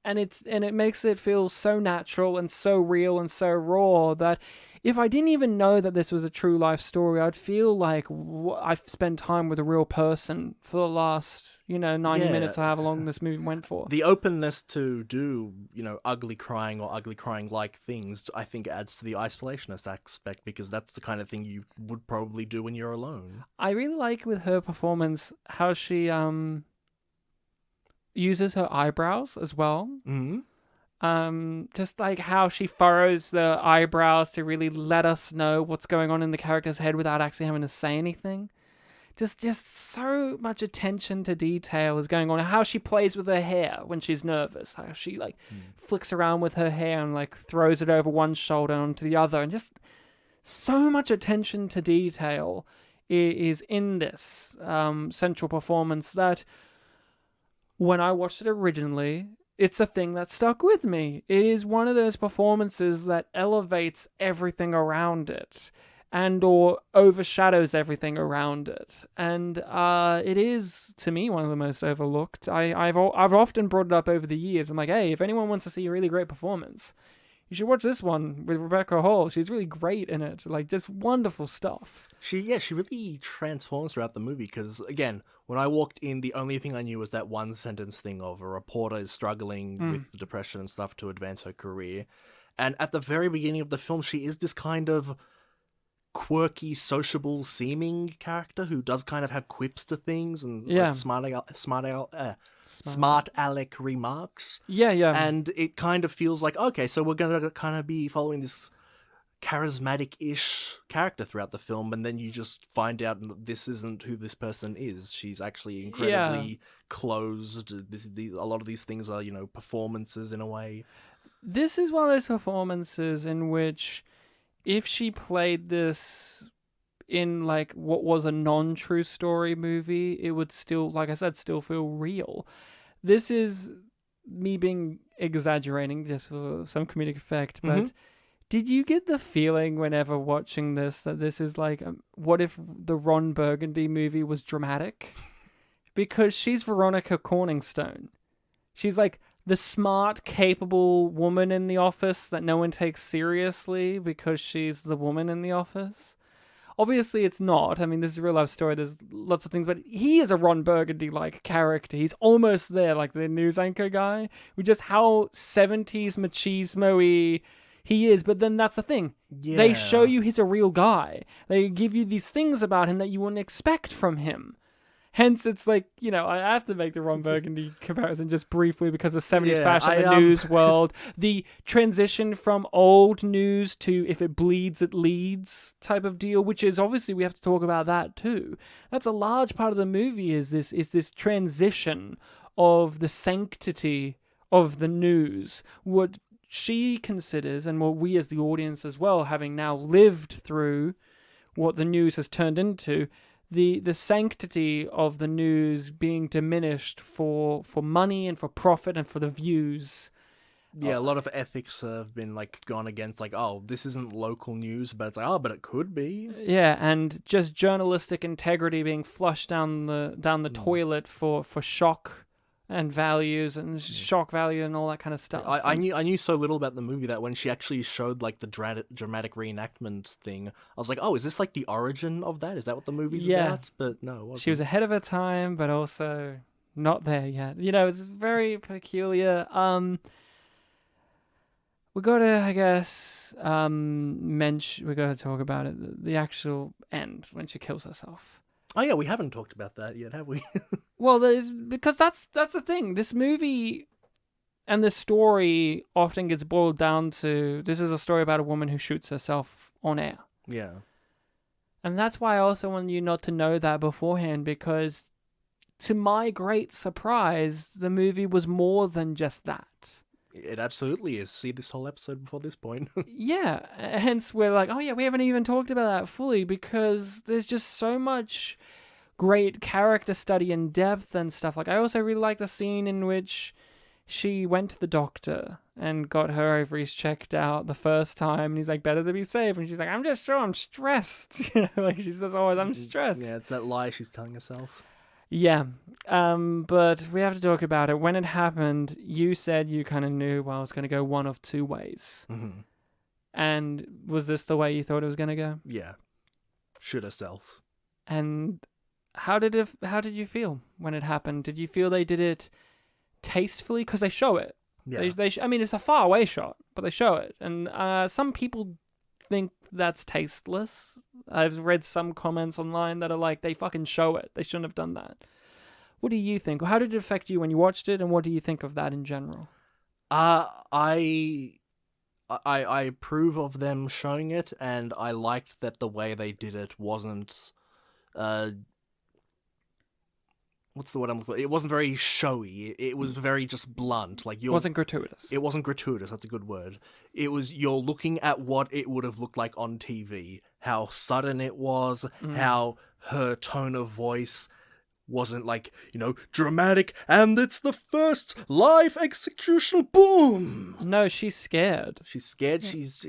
and it makes it feel so natural and so real and so raw that if I didn't even know that this was a true life story, I'd feel like I've spent time with a real person for the last, 90 minutes or however long this movie went for. The openness to do, ugly crying or ugly crying like things, I think adds to the isolationist aspect, because that's the kind of thing you would probably do when you're alone. I really like with her performance how she uses her eyebrows as well. Mm-hmm. Just like how she furrows the eyebrows to really let us know what's going on in the character's head without actually having to say anything. Just so much attention to detail is going on. How she plays with her hair when she's nervous. How she flicks around with her hair and like throws it over one shoulder onto the other, and just so much attention to detail is in this central performance that when I watched it originally, it's a thing that stuck with me. It is one of those performances that elevates everything around it and or overshadows everything around it. And it is, to me, one of the most overlooked. I've often brought it up over the years. I'm like, hey, if anyone wants to see a really great performance, you should watch this one with Rebecca Hall. She's really great in it. Like, just wonderful stuff. She really transforms throughout the movie, because, again, when I walked in, the only thing I knew was that one sentence thing of a reporter is struggling with depression and stuff to advance her career. And at the very beginning of the film, she is this kind of quirky, sociable seeming character who does kind of have quips to things and like smart aleck remarks. Yeah. And it kind of feels like, okay, so we're going to kind of be following this charismatic-ish character throughout the film, and then you just find out this isn't who this person is. She's actually incredibly closed. A lot of these things are, performances in a way. This is one of those performances in which if she played this in like what was a non-true story movie, it would still, like I said, still feel real. This is me being exaggerating just for some comedic effect, but did you get the feeling whenever watching this that this is like, what if the Ron Burgundy movie was dramatic? Because she's Veronica Corningstone. She's like the smart, capable woman in the office that no one takes seriously because she's the woman in the office. Obviously, it's not. I mean, this is a real life story. There's lots of things, but he is a Ron Burgundy-like character. He's almost there, like the news anchor guy. With just how 70s machismo-y he is. But then that's the thing. Yeah. They show you he's a real guy. They give you these things about him that you wouldn't expect from him. Hence, it's like, you know, I have to make the Ron Burgundy comparison just briefly because of 70s fashion in the news world. The transition from old news to if it bleeds, it leads type of deal, which is obviously we have to talk about that too. That's a large part of the movie is this transition of the sanctity of the news. What she considers, and what we as the audience as well, having now lived through what the news has turned into, the sanctity of the news being diminished for money and for profit and for the views. Yeah, a lot of ethics have been like gone against, like, oh, this isn't local news, but it's like, oh, but it could be. Yeah, and just journalistic integrity being flushed down the toilet for shock and values and shock value and all that kind of stuff. I knew so little about the movie that when she actually showed like the dramatic reenactment thing, I was like, oh, is this like the origin of that? Is that what the movie's about? But no, it wasn't. She was ahead of her time, but also not there yet. You know, it's very peculiar. We gotta, I guess, we gotta talk about it. The actual end when she kills herself. Oh yeah, we haven't talked about that yet, have we? Well, because that's the thing. This movie and this story often gets boiled down to, this is a story about a woman who shoots herself on air. Yeah. And that's why I also want you not to know that beforehand, because to my great surprise, the movie was more than just that. It absolutely is. See this whole episode before this point. Yeah, hence we're like, oh yeah, we haven't even talked about that fully, because there's just so much great character study and depth and stuff. Like, I also really like the scene in which she went to the doctor and got her ovaries checked out the first time, and he's like, better to be safe, and she's like, I'm stressed. You know, like she says always, I'm stressed. Yeah, it's that lie she's telling herself. Yeah, but we have to talk about it. When it happened, you said you kind of knew, well, it was going to go one of two ways. Mm-hmm. And was this the way you thought it was going to go? Yeah. Shoot herself. And how did you feel when it happened? Did you feel they did it tastefully? Because they show it. Yeah. I mean, it's a far away shot, but they show it. And some people think that's tasteless. I've read some comments online that are like, they fucking show it. They shouldn't have done that. What do you think? How did it affect you when you watched it, and what do you think of that in general? I approve of them showing it, and I liked that the way they did it wasn't what's the word I'm looking for? It wasn't very showy. It was very just blunt. Like, It wasn't gratuitous. It wasn't gratuitous. That's a good word. It was, you're looking at what it would have looked like on TV. How sudden it was. How her tone of voice wasn't like, you know, dramatic, and it's the first live execution. Boom. No, she's scared. She's scared. Yeah. She's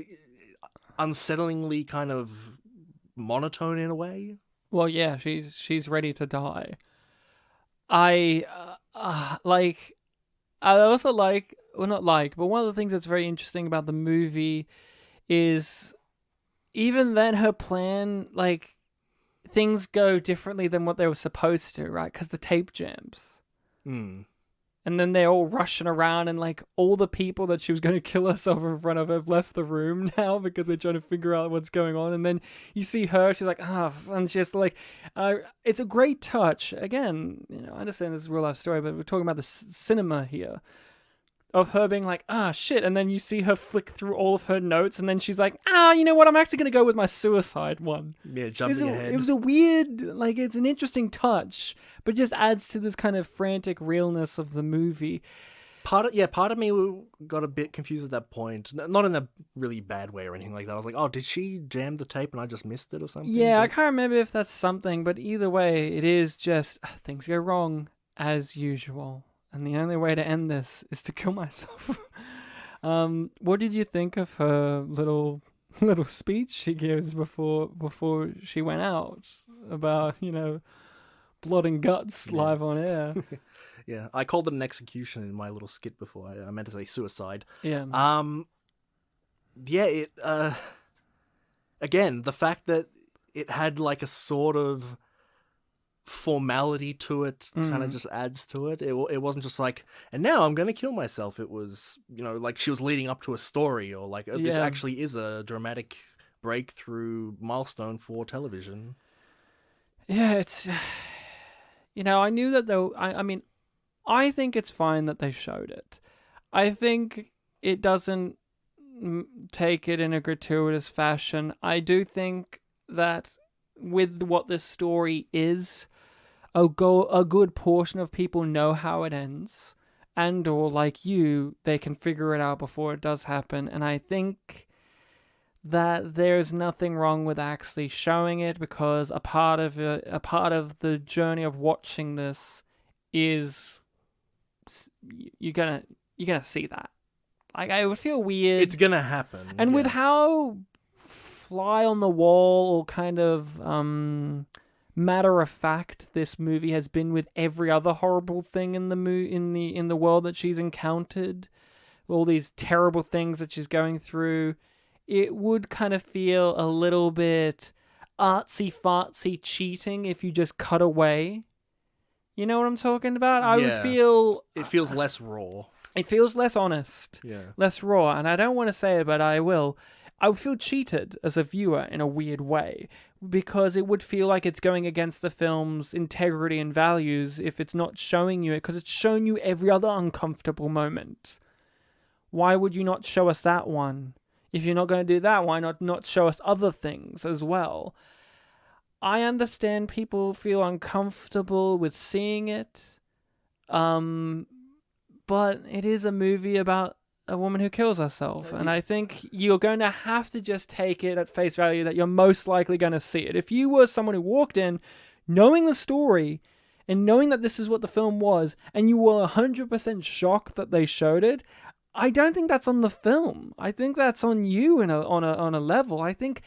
unsettlingly kind of monotone in a way. Well, yeah, she's ready to die. I also like, well, not like, but one of the things that's very interesting about the movie is even then her plan, like, things go differently than what they were supposed to, right? Because the tape jams. And then they're all rushing around, and like all the people that she was going to kill herself in front of have left the room now because they're trying to figure out what's going on. And then you see her, she's like, and she's like, it's a great touch. Again, you know, I understand this is a real life story, but we're talking about the cinema here. Of her being like, shit, and then you see her flick through all of her notes, and then she's like, you know what, I'm actually going to go with my suicide one. Yeah, jumping ahead. It was a weird, like, it's an interesting touch, but just adds to this kind of frantic realness of the movie. Part of me got a bit confused at that point. Not in a really bad way or anything like that. I was like, oh, did she jam the tape and I just missed it or something? Yeah, I can't remember if that's something, but either way, it is just, things go wrong as usual. And the only way to end this is to kill myself. What did you think of her little speech she gives before she went out about, you know, blood and guts live on air? Yeah, I called it an execution in my little skit before. I meant to say suicide. Yeah. Again, the fact that it had like a sort of formality to it kind of just adds to it. It wasn't just like, and now I'm going to kill myself. It was, like she was leading up to a story, or like this actually is a dramatic breakthrough milestone for television. Yeah, it's... I knew that though. I mean, I think it's fine that they showed it. I think it doesn't take it in a gratuitous fashion. I do think that with what this story is, a good portion of people know how it ends, and or like you, they can figure it out before it does happen. And I think that there's nothing wrong with actually showing it, because a part of the journey of watching this is you're gonna see that. Like, I would feel weird. It's gonna happen. And with how fly on the wall or kind of matter of fact this movie has been with every other horrible thing in the world that she's encountered, all these terrible things that she's going through, it would kind of feel a little bit artsy-fartsy cheating if you just cut away. You know what I'm talking about? I would feel... It feels less raw. It feels less honest. Yeah. Less raw. And I don't want to say it, but I will. I would feel cheated as a viewer in a weird way, because it would feel like it's going against the film's integrity and values if it's not showing you it, because it's shown you every other uncomfortable moment. Why would you not show us that one? If you're not going to do that, why not show us other things as well? I understand people feel uncomfortable with seeing it, but it is a movie about a woman who kills herself, and I think you're going to have to just take it at face value that you're most likely going to see it. If you were someone who walked in knowing the story and knowing that this is what the film was, and you were 100% shocked that they showed it, I don't think that's on the film. I think that's on you on a level. I think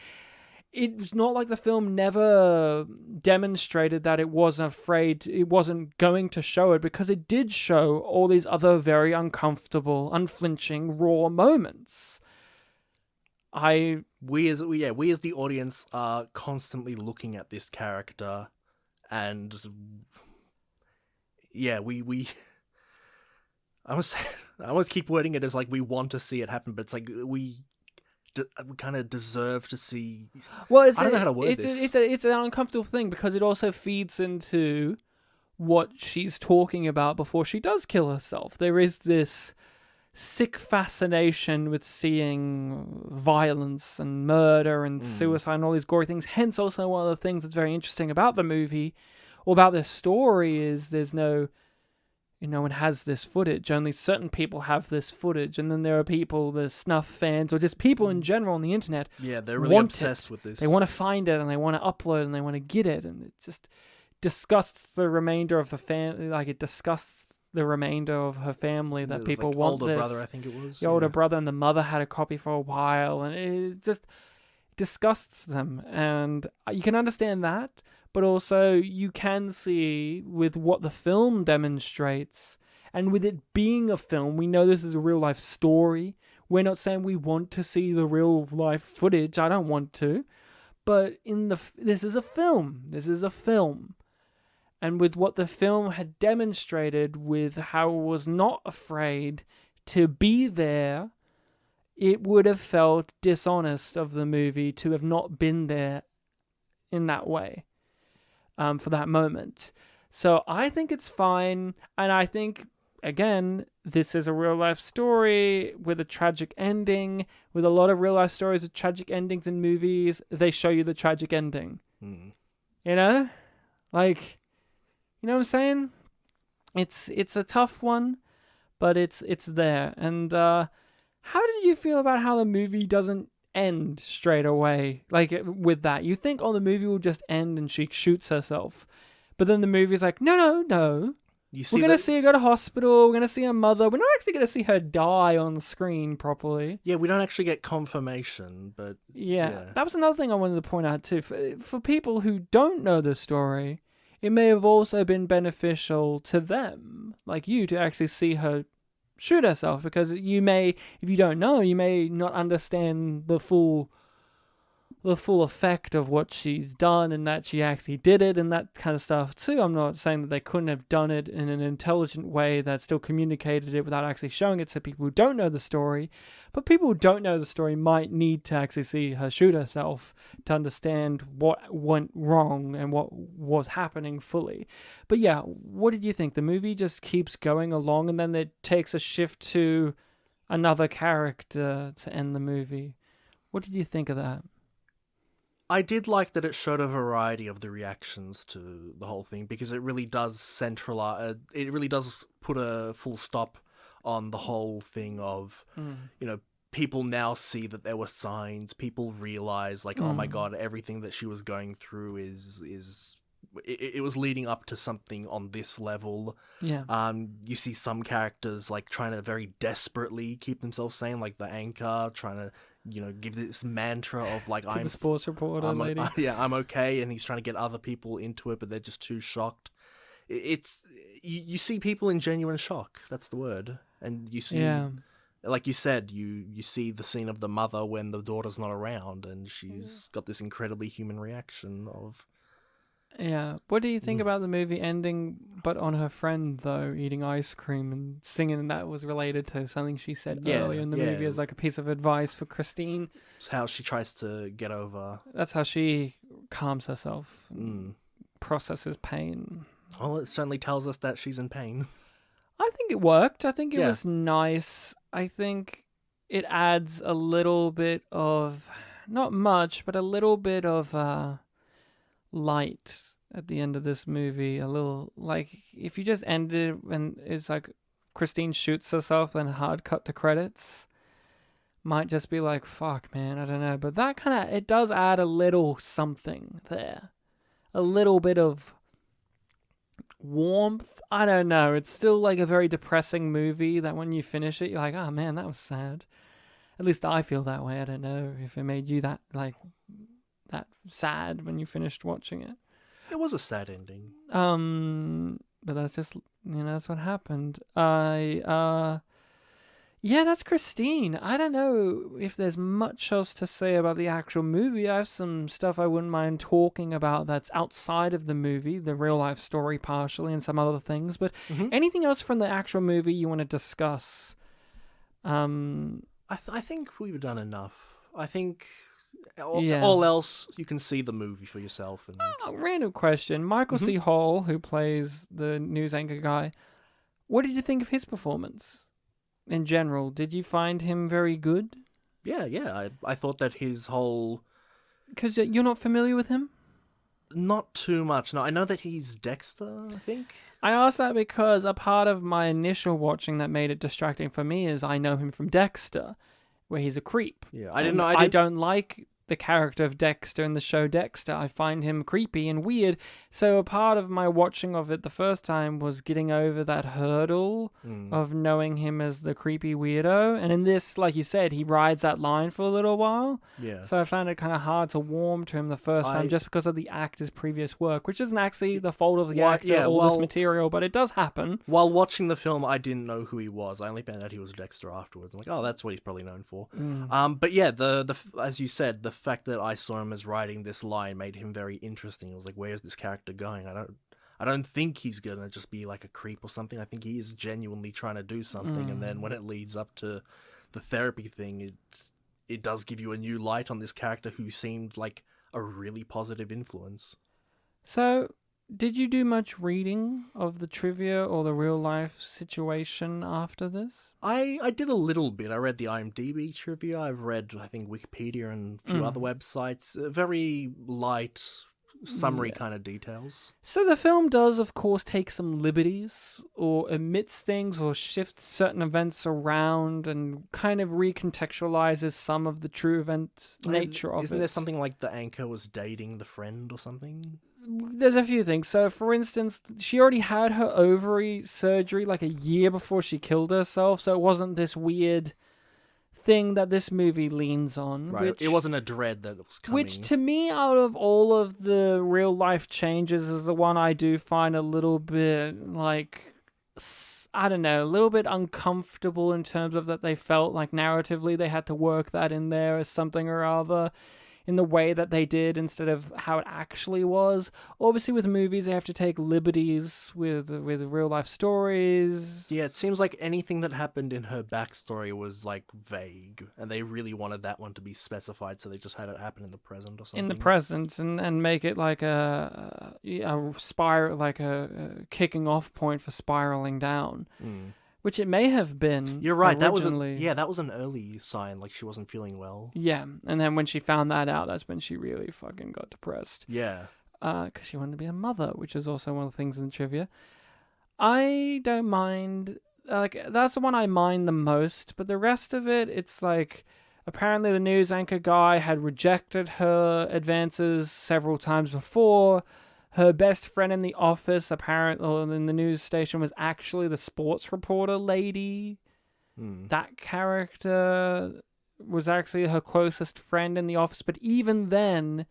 it's not like the film never demonstrated that it wasn't going to show it, because it did show all these other very uncomfortable, unflinching, raw moments. We as the audience are constantly looking at this character, and we I almost keep wording it as like we want to see it happen, but it's like we kind of deserve to see. Well, I don't know how to word this. It's an uncomfortable thing, because it also feeds into what she's talking about before she does kill herself. There is this sick fascination with seeing violence and murder and suicide and all these gory things. Hence, also one of the things that's very interesting about the movie or about this story is there's no... no one has this footage. Only certain people have this footage. And then there are people, the snuff fans, or just people in general on the internet. Yeah, they're really obsessed with this. They want to find it, and they want to upload, and they want to get it. And it just disgusts the remainder of the family. Like, it disgusts the remainder of her family that people want this. The older brother, I think it was. The older brother, and the mother had a copy for a while. And it just disgusts them. And you can understand that. But also, you can see with what the film demonstrates, and with it being a film, we know this is a real-life story. We're not saying we want to see the real-life footage. I don't want to. But this is a film. This is a film. And with what the film had demonstrated, with how it was not afraid to be there, it would have felt dishonest of the movie to have not been there in that way. For that moment. So I think it's fine, and I think, again, this is a real-life story with a tragic ending. With a lot of real-life stories with tragic endings in movies, they show you the tragic ending. You know? Like, you know what I'm saying? It's a tough one, but it's there. And how did you feel about how the movie doesn't end straight away, like with that? You think, the movie will just end and she shoots herself, but then the movie's like, no, we're gonna see her go to hospital, we're gonna see her mother, we're not actually gonna see her die on screen properly. Yeah, we don't actually get confirmation, but yeah. That was another thing I wanted to point out too. For people who don't know the story, it may have also been beneficial to them, like you, to actually see her shoot herself, because you may, if you don't know, you may not understand the full the full effect of what she's done and that she actually did it and that kind of stuff too. I'm not saying that they couldn't have done it in an intelligent way that still communicated it without actually showing it to people who don't know the story. But people who don't know the story might need to actually see her shoot herself to understand what went wrong and what was happening fully. But yeah, what did you think? The movie just keeps going along and then it takes a shift to another character to end the movie. What did you think of that? I did like that it showed a variety of the reactions to the whole thing, because it really does centralize. It really does put a full stop on the whole thing of, people now see that there were signs. People realize, like, oh my god, everything that she was going through it was leading up to something on this level. Yeah. You see some characters like trying to very desperately keep themselves sane, like the anchor trying to, give this mantra of like, To the sports reporter lady. I'm okay, and he's trying to get other people into it, but they're just too shocked. It's you see people in genuine shock. That's the word, and you see, like you said, you see the scene of the mother when the daughter's not around, and she's got this incredibly human reaction of. Yeah. What do you think about the movie ending, but on her friend, though, eating ice cream and singing, and that was related to something she said earlier in the movie as like a piece of advice for Christine? It's how she tries to get over. That's how she calms herself and processes pain. Well, it certainly tells us that she's in pain. I think it worked. I think it was nice. I think it adds a little bit of, not much, but a little bit of light at the end of this movie. A little, like, if you just ended it and it's like Christine shoots herself and hard cut to credits, might just be like, fuck, man, I don't know. But that kind of, it does add a little something there. A little bit of warmth. I don't know. It's still like a very depressing movie that when you finish it, you're like, oh man, that was sad. At least I feel that way. I don't know if it made you that, like, that sad when you finished watching it. It was a sad ending. But that's just, that's what happened. Yeah, that's Christine. I don't know if there's much else to say about the actual movie. I have some stuff I wouldn't mind talking about that's outside of the movie, the real life story partially, and some other things. But anything else from the actual movie you want to discuss? I think we've done enough. I think all else, you can see the movie for yourself. And random question. Michael C. Hall, who plays the news anchor guy, what did you think of his performance? In general, did you find him very good? Yeah. I thought that his whole... Because you're not familiar with him? Not too much. No, I know that he's Dexter, I think. I asked that because a part of my initial watching that made it distracting for me is I know him from Dexter, where he's a creep. Yeah, I don't like the character of Dexter in the show Dexter. I find him creepy and weird. So a part of my watching of it the first time was getting over that hurdle of knowing him as the creepy weirdo. And in this, like you said, he rides that line for a little while. Yeah. So I found it kind of hard to warm to him the first time just because of the actor's previous work, which isn't actually the fault of the actor or this material, but it does happen. While watching the film, I didn't know who he was. I only found out he was Dexter afterwards. I'm like, oh, that's what he's probably known for. But yeah, the as you said, the fact that I saw him as writing this line made him very interesting. It was like, where's this character going? I don't think he's gonna just be like a creep or something. I think he is genuinely trying to do something. And then when it leads up to the therapy thing, it does give you a new light on this character who seemed like a really positive influence. So, did you do much reading of the trivia or the real life situation after this? I did a little bit. I read the Imdb Trivia. I've read, I think, Wikipedia and a few other websites. Very light, summary kind of details. So the film does, of course, take some liberties or omits things or shifts certain events around and kind of recontextualizes some of the true event nature of it. Isn't there something like the anchor was dating the friend or something? There's a few things. So, for instance, she already had her ovary surgery like a year before she killed herself, so it wasn't this weird thing that this movie leans on. Right, it wasn't a dread that was coming. Which, to me, out of all of the real-life changes, is the one I do find a little bit, like, I don't know, a little bit uncomfortable in terms of that they felt like narratively they had to work that in there as something or other. in the way that they did instead of how it actually was. Obviously, with movies, they have to take liberties with real life stories. Yeah, it seems like anything that happened in her backstory was like vague, and they really wanted that one to be specified, so they just had it happen in the present or something. In the present, and make it like a spiral, like a kicking off point for spiraling down. Which it may have been. You're right. Originally. That was an early sign. Like she wasn't feeling well. Yeah, and then when she found that out, that's when she really fucking got depressed. Yeah. Because she wanted to be a mother, which is also one of the things in the trivia. I don't mind. Like that's the one I mind the most, but the rest of it, it's like apparently the news anchor guy had rejected her advances several times before. Her best friend in the office, apparently, in the news station, was actually the sports reporter lady. That character was actually her closest friend in the office, but even then,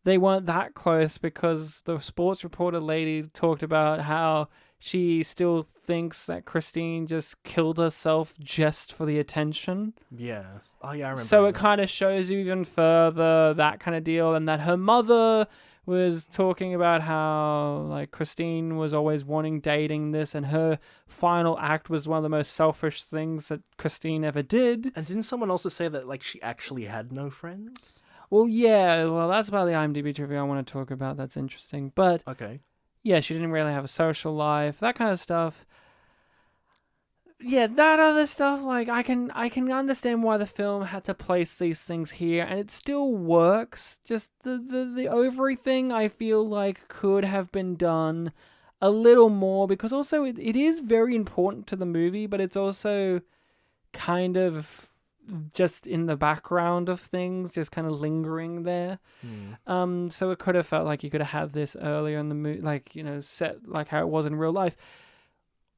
they weren't that close because the sports reporter lady talked about how she still thinks that Christine just killed herself just for the attention. Yeah. Oh, yeah, I remember. So it kind of shows you even further that kind of deal, and that her mother was talking about how like Christine was always wanting dating this, and her final act was one of the most selfish things that Christine ever did. And didn't someone also say that like she actually had no friends? Well, yeah, that's about the IMDb trivia I want to talk about. That's interesting. But Okay. yeah, she didn't really have a social life, that kind of stuff. Yeah, that other stuff, like I can understand why the film had to place these things here, and it still works. Just the ovary thing, I feel like could have been done a little more, because also it is very important to the movie, but it's also kind of just in the background of things, just kind of lingering there. So it could have felt like you could have had this earlier in the movie, like, you know, set like how it was in real life.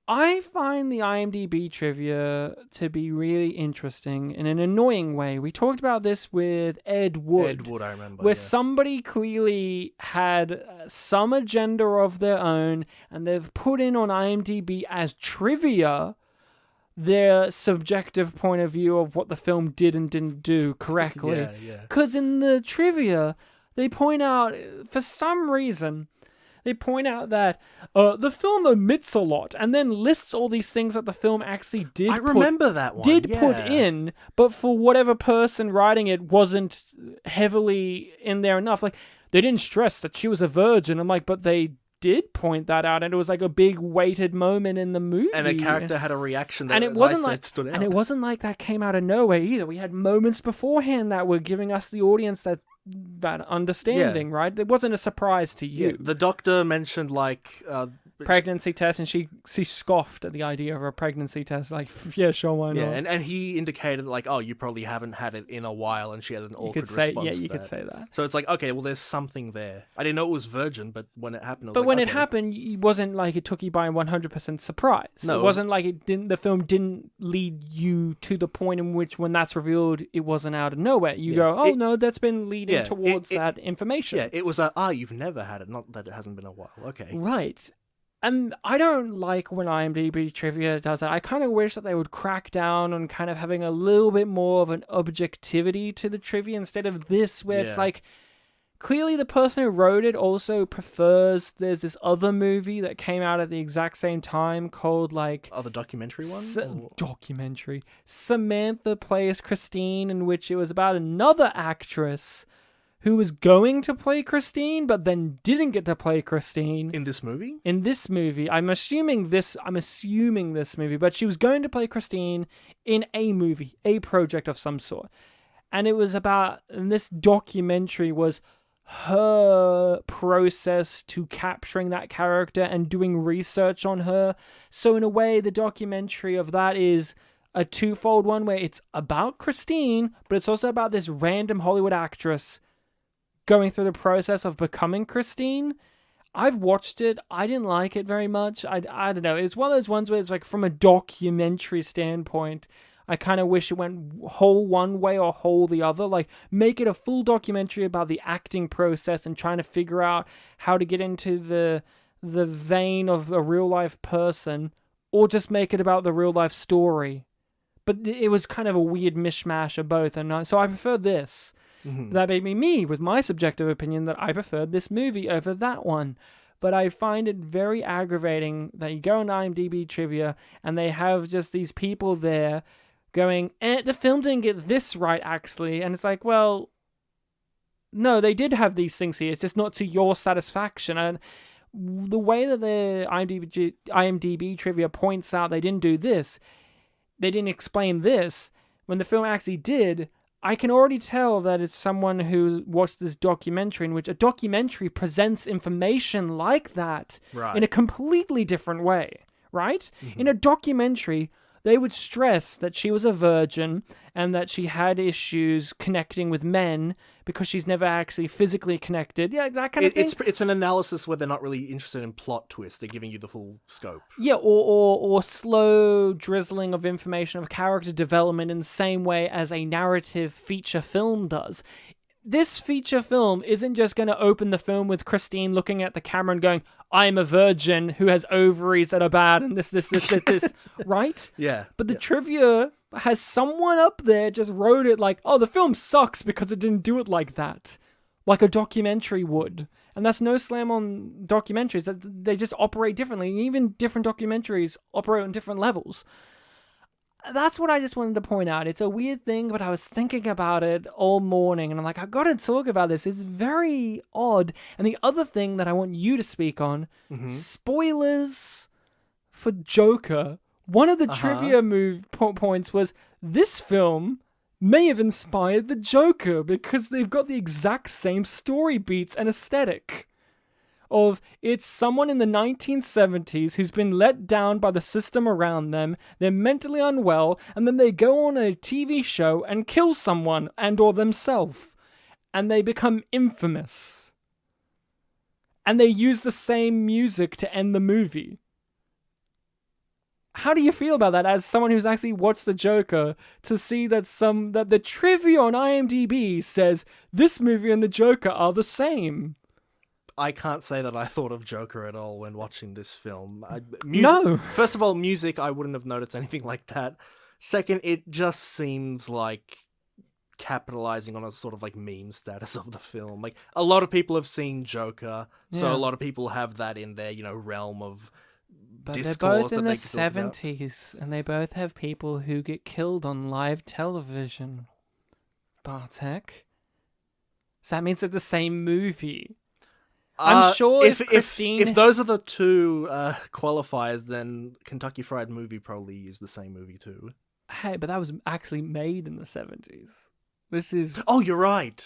I find the IMDb trivia to be really interesting in an annoying way. We talked about this with Ed Wood. Ed Wood, I remember. Where yeah. somebody clearly had some agenda of their own, and they've put in on IMDb as trivia their subjective point of view of what the film did and didn't do correctly. Yeah. Because in the trivia, they point out, for some reason, they point out that the film omits a lot and then lists all these things that the film actually did I remember that one. put in, but for whatever person writing it wasn't heavily in there enough. Like, they didn't stress that she was a virgin. I'm like, but they did point that out, and it was like a big weighted moment in the movie. And a character had a reaction that, and it wasn't like, stood out. And it wasn't like that came out of nowhere either. We had moments beforehand that were giving us, the audience, that understanding, right? It wasn't a surprise to you. Yeah, the doctor mentioned like pregnancy test, and she scoffed at the idea of a pregnancy test. Like, yeah, sure, why not? Yeah, and he indicated like, oh, you probably haven't had it in a while, and she had an awkward response. Yeah, to you that. could say that. So it's like, okay, well, there's something there. I didn't know it was virgin, but when it happened, I was but like, when okay. it happened, it wasn't like it took you by 100% surprise. No, it wasn't like it didn't. The film didn't lead you to the point in which, when that's revealed, it wasn't out of nowhere. You go, oh no, that's been leading towards that information. Yeah, it was you've never had it, not that it hasn't been a while. Okay, right. And I don't like when IMDb trivia does that. I kind of wish that they would crack down on kind of having a little bit more of an objectivity to the trivia, instead of this, where it's like, clearly the person who wrote it also prefers, there's this other movie that came out at the exact same time called like... Oh, the documentary one? Documentary. Samantha Plays Christine, in which it was about another actress who was going to play Christine, but then didn't get to play Christine. In this movie? In this movie. I'm assuming this movie, but she was going to play Christine in a movie, a project of some sort. And it was about, and this documentary was her process to capturing that character and doing research on her. So in a way, the documentary of that is a twofold one, where it's about Christine, but it's also about this random Hollywood actress going through the process of becoming Christine. I've watched it. I didn't like it very much. I don't know. It's one of those ones where it's like, from a documentary standpoint, I kind of wish it went whole one way or whole the other. Like, make it a full documentary about the acting process and trying to figure out how to get into the vein of a real life person, or just make it about the real life story. But it was kind of a weird mishmash of both, and so I prefer this. That made me, with my subjective opinion, that I preferred this movie over that one. But I find it very aggravating that you go on IMDb Trivia and they have just these people there going, the film didn't get this right, actually. And it's like, well, no, they did have these things here. It's just not to your satisfaction. And the way that the IMDb Trivia points out they didn't do this, they didn't explain this, when the film actually did, I can already tell that it's someone who watched this documentary, in which a documentary presents information like that in a completely different way, right? In a documentary, they would stress that she was a virgin and that she had issues connecting with men because she's never actually physically connected. Yeah, that kind of thing. It's an analysis where they're not really interested in plot twists. They're giving you the full scope. Yeah, or slow drizzling of information of character development in the same way as a narrative feature film does. This feature film isn't just going to open the film with Christine looking at the camera and going, I'm a virgin who has ovaries that are bad and this, right? Yeah. But the trivia has someone up there just wrote it like, oh, the film sucks because it didn't do it like that. Like a documentary would. And that's no slam on documentaries. They just operate differently. Even different documentaries operate on different levels. That's what I just wanted to point out. It's a weird thing, but I was thinking about it all morning, and I'm like, I've got to talk about this. It's very odd. And the other thing that I want you to speak on, spoilers for Joker. One of the trivia points was, this film may have inspired the Joker, because they've got the exact same story beats and aesthetic. Of it's someone in the 1970s who's been let down by the system around them, they're mentally unwell, and then they go on a TV show and kill someone and or themselves, and they become infamous. And they use the same music to end the movie. How do you feel about that as someone who's actually watched the Joker, to see that the trivia on IMDb says this movie and the Joker are the same? I can't say that I thought of Joker at all when watching this film. No. First of all, music, I wouldn't have noticed anything like that. Second, it just seems like capitalizing on a sort of like meme status of the film. Like, a lot of people have seen Joker, so a lot of people have that in their, realm of discourse. But they're both in the could talk about. 70s, and they both have people who get killed on live television. Bartek. So that means it's the same movie. I'm sure if Christine... if those are the two qualifiers, then Kentucky Fried Movie probably is the same movie too. Hey, but that was actually made in the 70s. This is... Oh, you're right.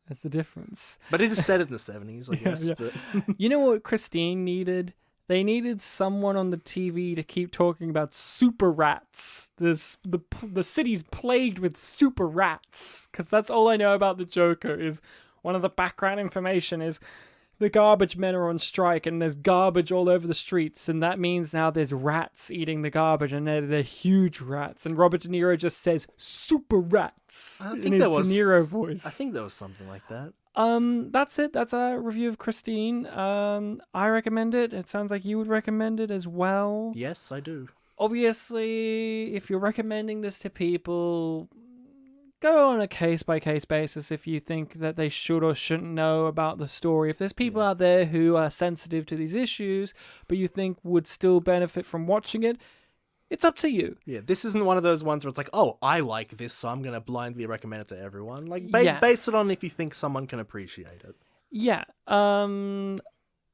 That's the difference. But it is set in the 70s, I guess. Yeah. But... You know what Christine needed? They needed someone on the TV to keep talking about super rats. The city's plagued with super rats. Because that's all I know about the Joker, is one of the background information is... the garbage men are on strike and there's garbage all over the streets, and that means now there's rats eating the garbage, and they're huge rats, and Robert De Niro just says super rats in his De Niro voice. I think there was something like that. That's it. That's a review of Christine. I recommend it. It sounds like you would recommend it as well. Yes, I do. Obviously, if you're recommending this to people, go on a case-by-case basis if you think that they should or shouldn't know about the story. If there's people out there who are sensitive to these issues, but you think would still benefit from watching it, it's up to you. Yeah, this isn't one of those ones where it's like, oh, I like this, so I'm going to blindly recommend it to everyone. Like, base it on if you think someone can appreciate it. Yeah.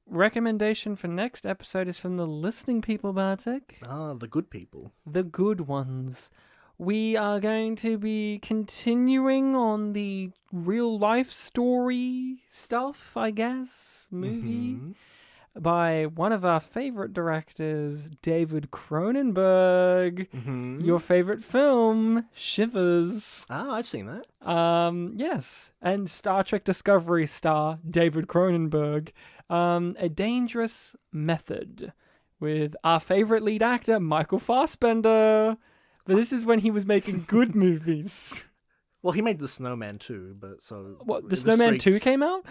Recommendation for next episode is from the listening people, Bartek. Ah, the good people. The good ones. We are going to be continuing on the real life story stuff, I guess, movie by one of our favorite directors, David Cronenberg. Your favorite film, Shivers. Ah, I've seen that. Yes. And Star Trek Discovery star, David Cronenberg. A Dangerous Method with our favorite lead actor, Michael Fassbender. But this is when he was making good movies. Well, he made The Snowman too, but so... What, The Snowman 2 came out?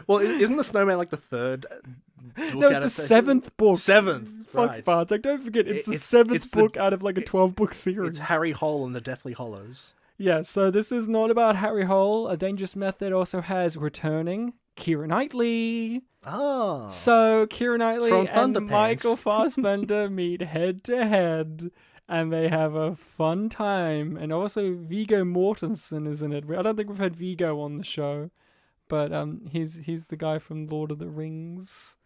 Well, isn't The Snowman like the third book No, it's the 7th book. 7th, right. Fuck, Bartek, don't forget, it's the 7th book out of like a 12-book series. It's Harry Hole and the Deathly Hollows. Yeah, so this is not about Harry Hole. A Dangerous Method also has returning Keira Knightley. Oh. So Keira Knightley From and Thunderpants. Michael Fassbender meet head to head, and they have a fun time. And also Viggo Mortensen is in it. I don't think we've had Viggo on the show, but he's the guy from Lord of the Rings.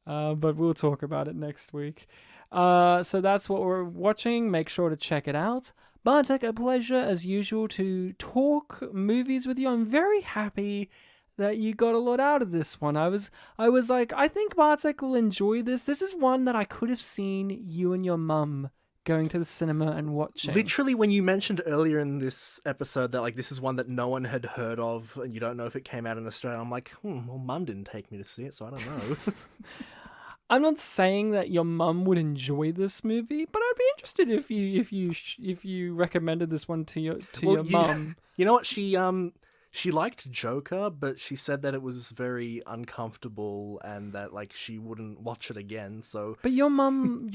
But we'll talk about it next week. So that's what we're watching. Make sure to check it out. Bartek, a pleasure as usual to talk movies with you. I'm very happy that you got a lot out of this one. I was like, I think Bartek will enjoy this. This is one that I could have seen you and your mum going to the cinema and watching. Literally, when you mentioned earlier in this episode that like this is one that no one had heard of and you don't know if it came out in Australia, I'm like, well, Mum didn't take me to see it, so I don't know. I'm not saying that your mum would enjoy this movie, but I'd be interested if you recommended this one to your mum. You know what? She liked Joker, but she said that it was very uncomfortable and that like she wouldn't watch it again. So, But your mum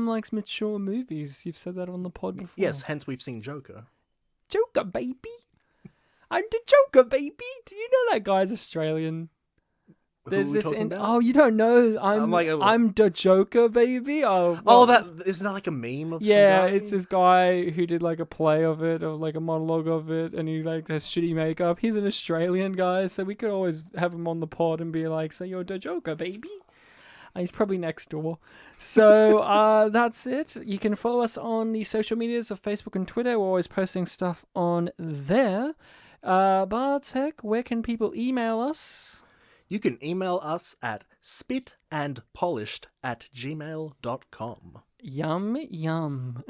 likes mature movies. You've said that on the pod before. yes, hence we've seen Joker. Joker baby. I'm the Joker baby. Do you know that guy's Australian? Who are we talking about? Oh, you don't know? I'm the Joker baby. Oh, well, isn't that like a meme of yeah, some guy? it's this guy who did like a play of it or like a monologue of it, and he like has shitty makeup. He's an Australian guy, so we could always have him on the pod and be like, "So you're the Joker baby." He's probably next door. So that's it. You can follow us on the social medias of Facebook and Twitter. We're always posting stuff on there. Bartek, where can people email us? You can email us at spitandpolished@gmail.com. Yum, yum.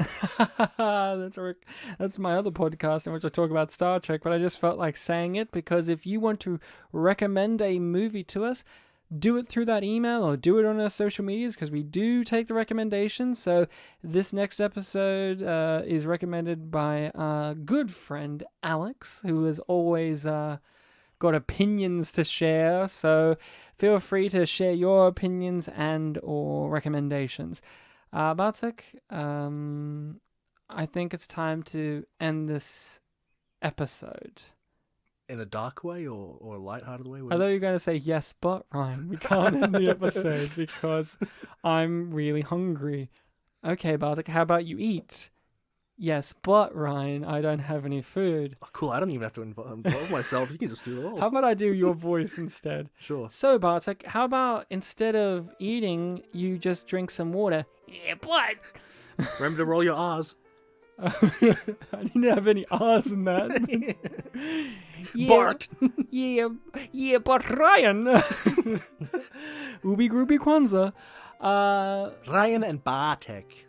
That's my other podcast in which I talk about Star Trek, but I just felt like saying it because if you want to recommend a movie to us, do it through that email or do it on our social medias because we do take the recommendations. So this next episode is recommended by our good friend Alex, who is always got opinions to share. So feel free to share your opinions and or recommendations. Bartek, I think it's time to end this episode. In a dark way or a lighthearted way? I thought you were going to say yes, but Ryan, we can't end the episode because I'm really hungry. Okay, Bartek, how about you eat? Yes, but Ryan, I don't have any food. Oh, cool, I don't even have to involve myself. You can just do it all. How about I do your voice instead? Sure. So, Bartek, how about instead of eating, you just drink some water? Yeah, but... Remember to roll your R's. I didn't have any R's in that. Yeah, Bart. yeah, but Ryan. Ubi Groovy Kwanzaa. Ryan and Bartek.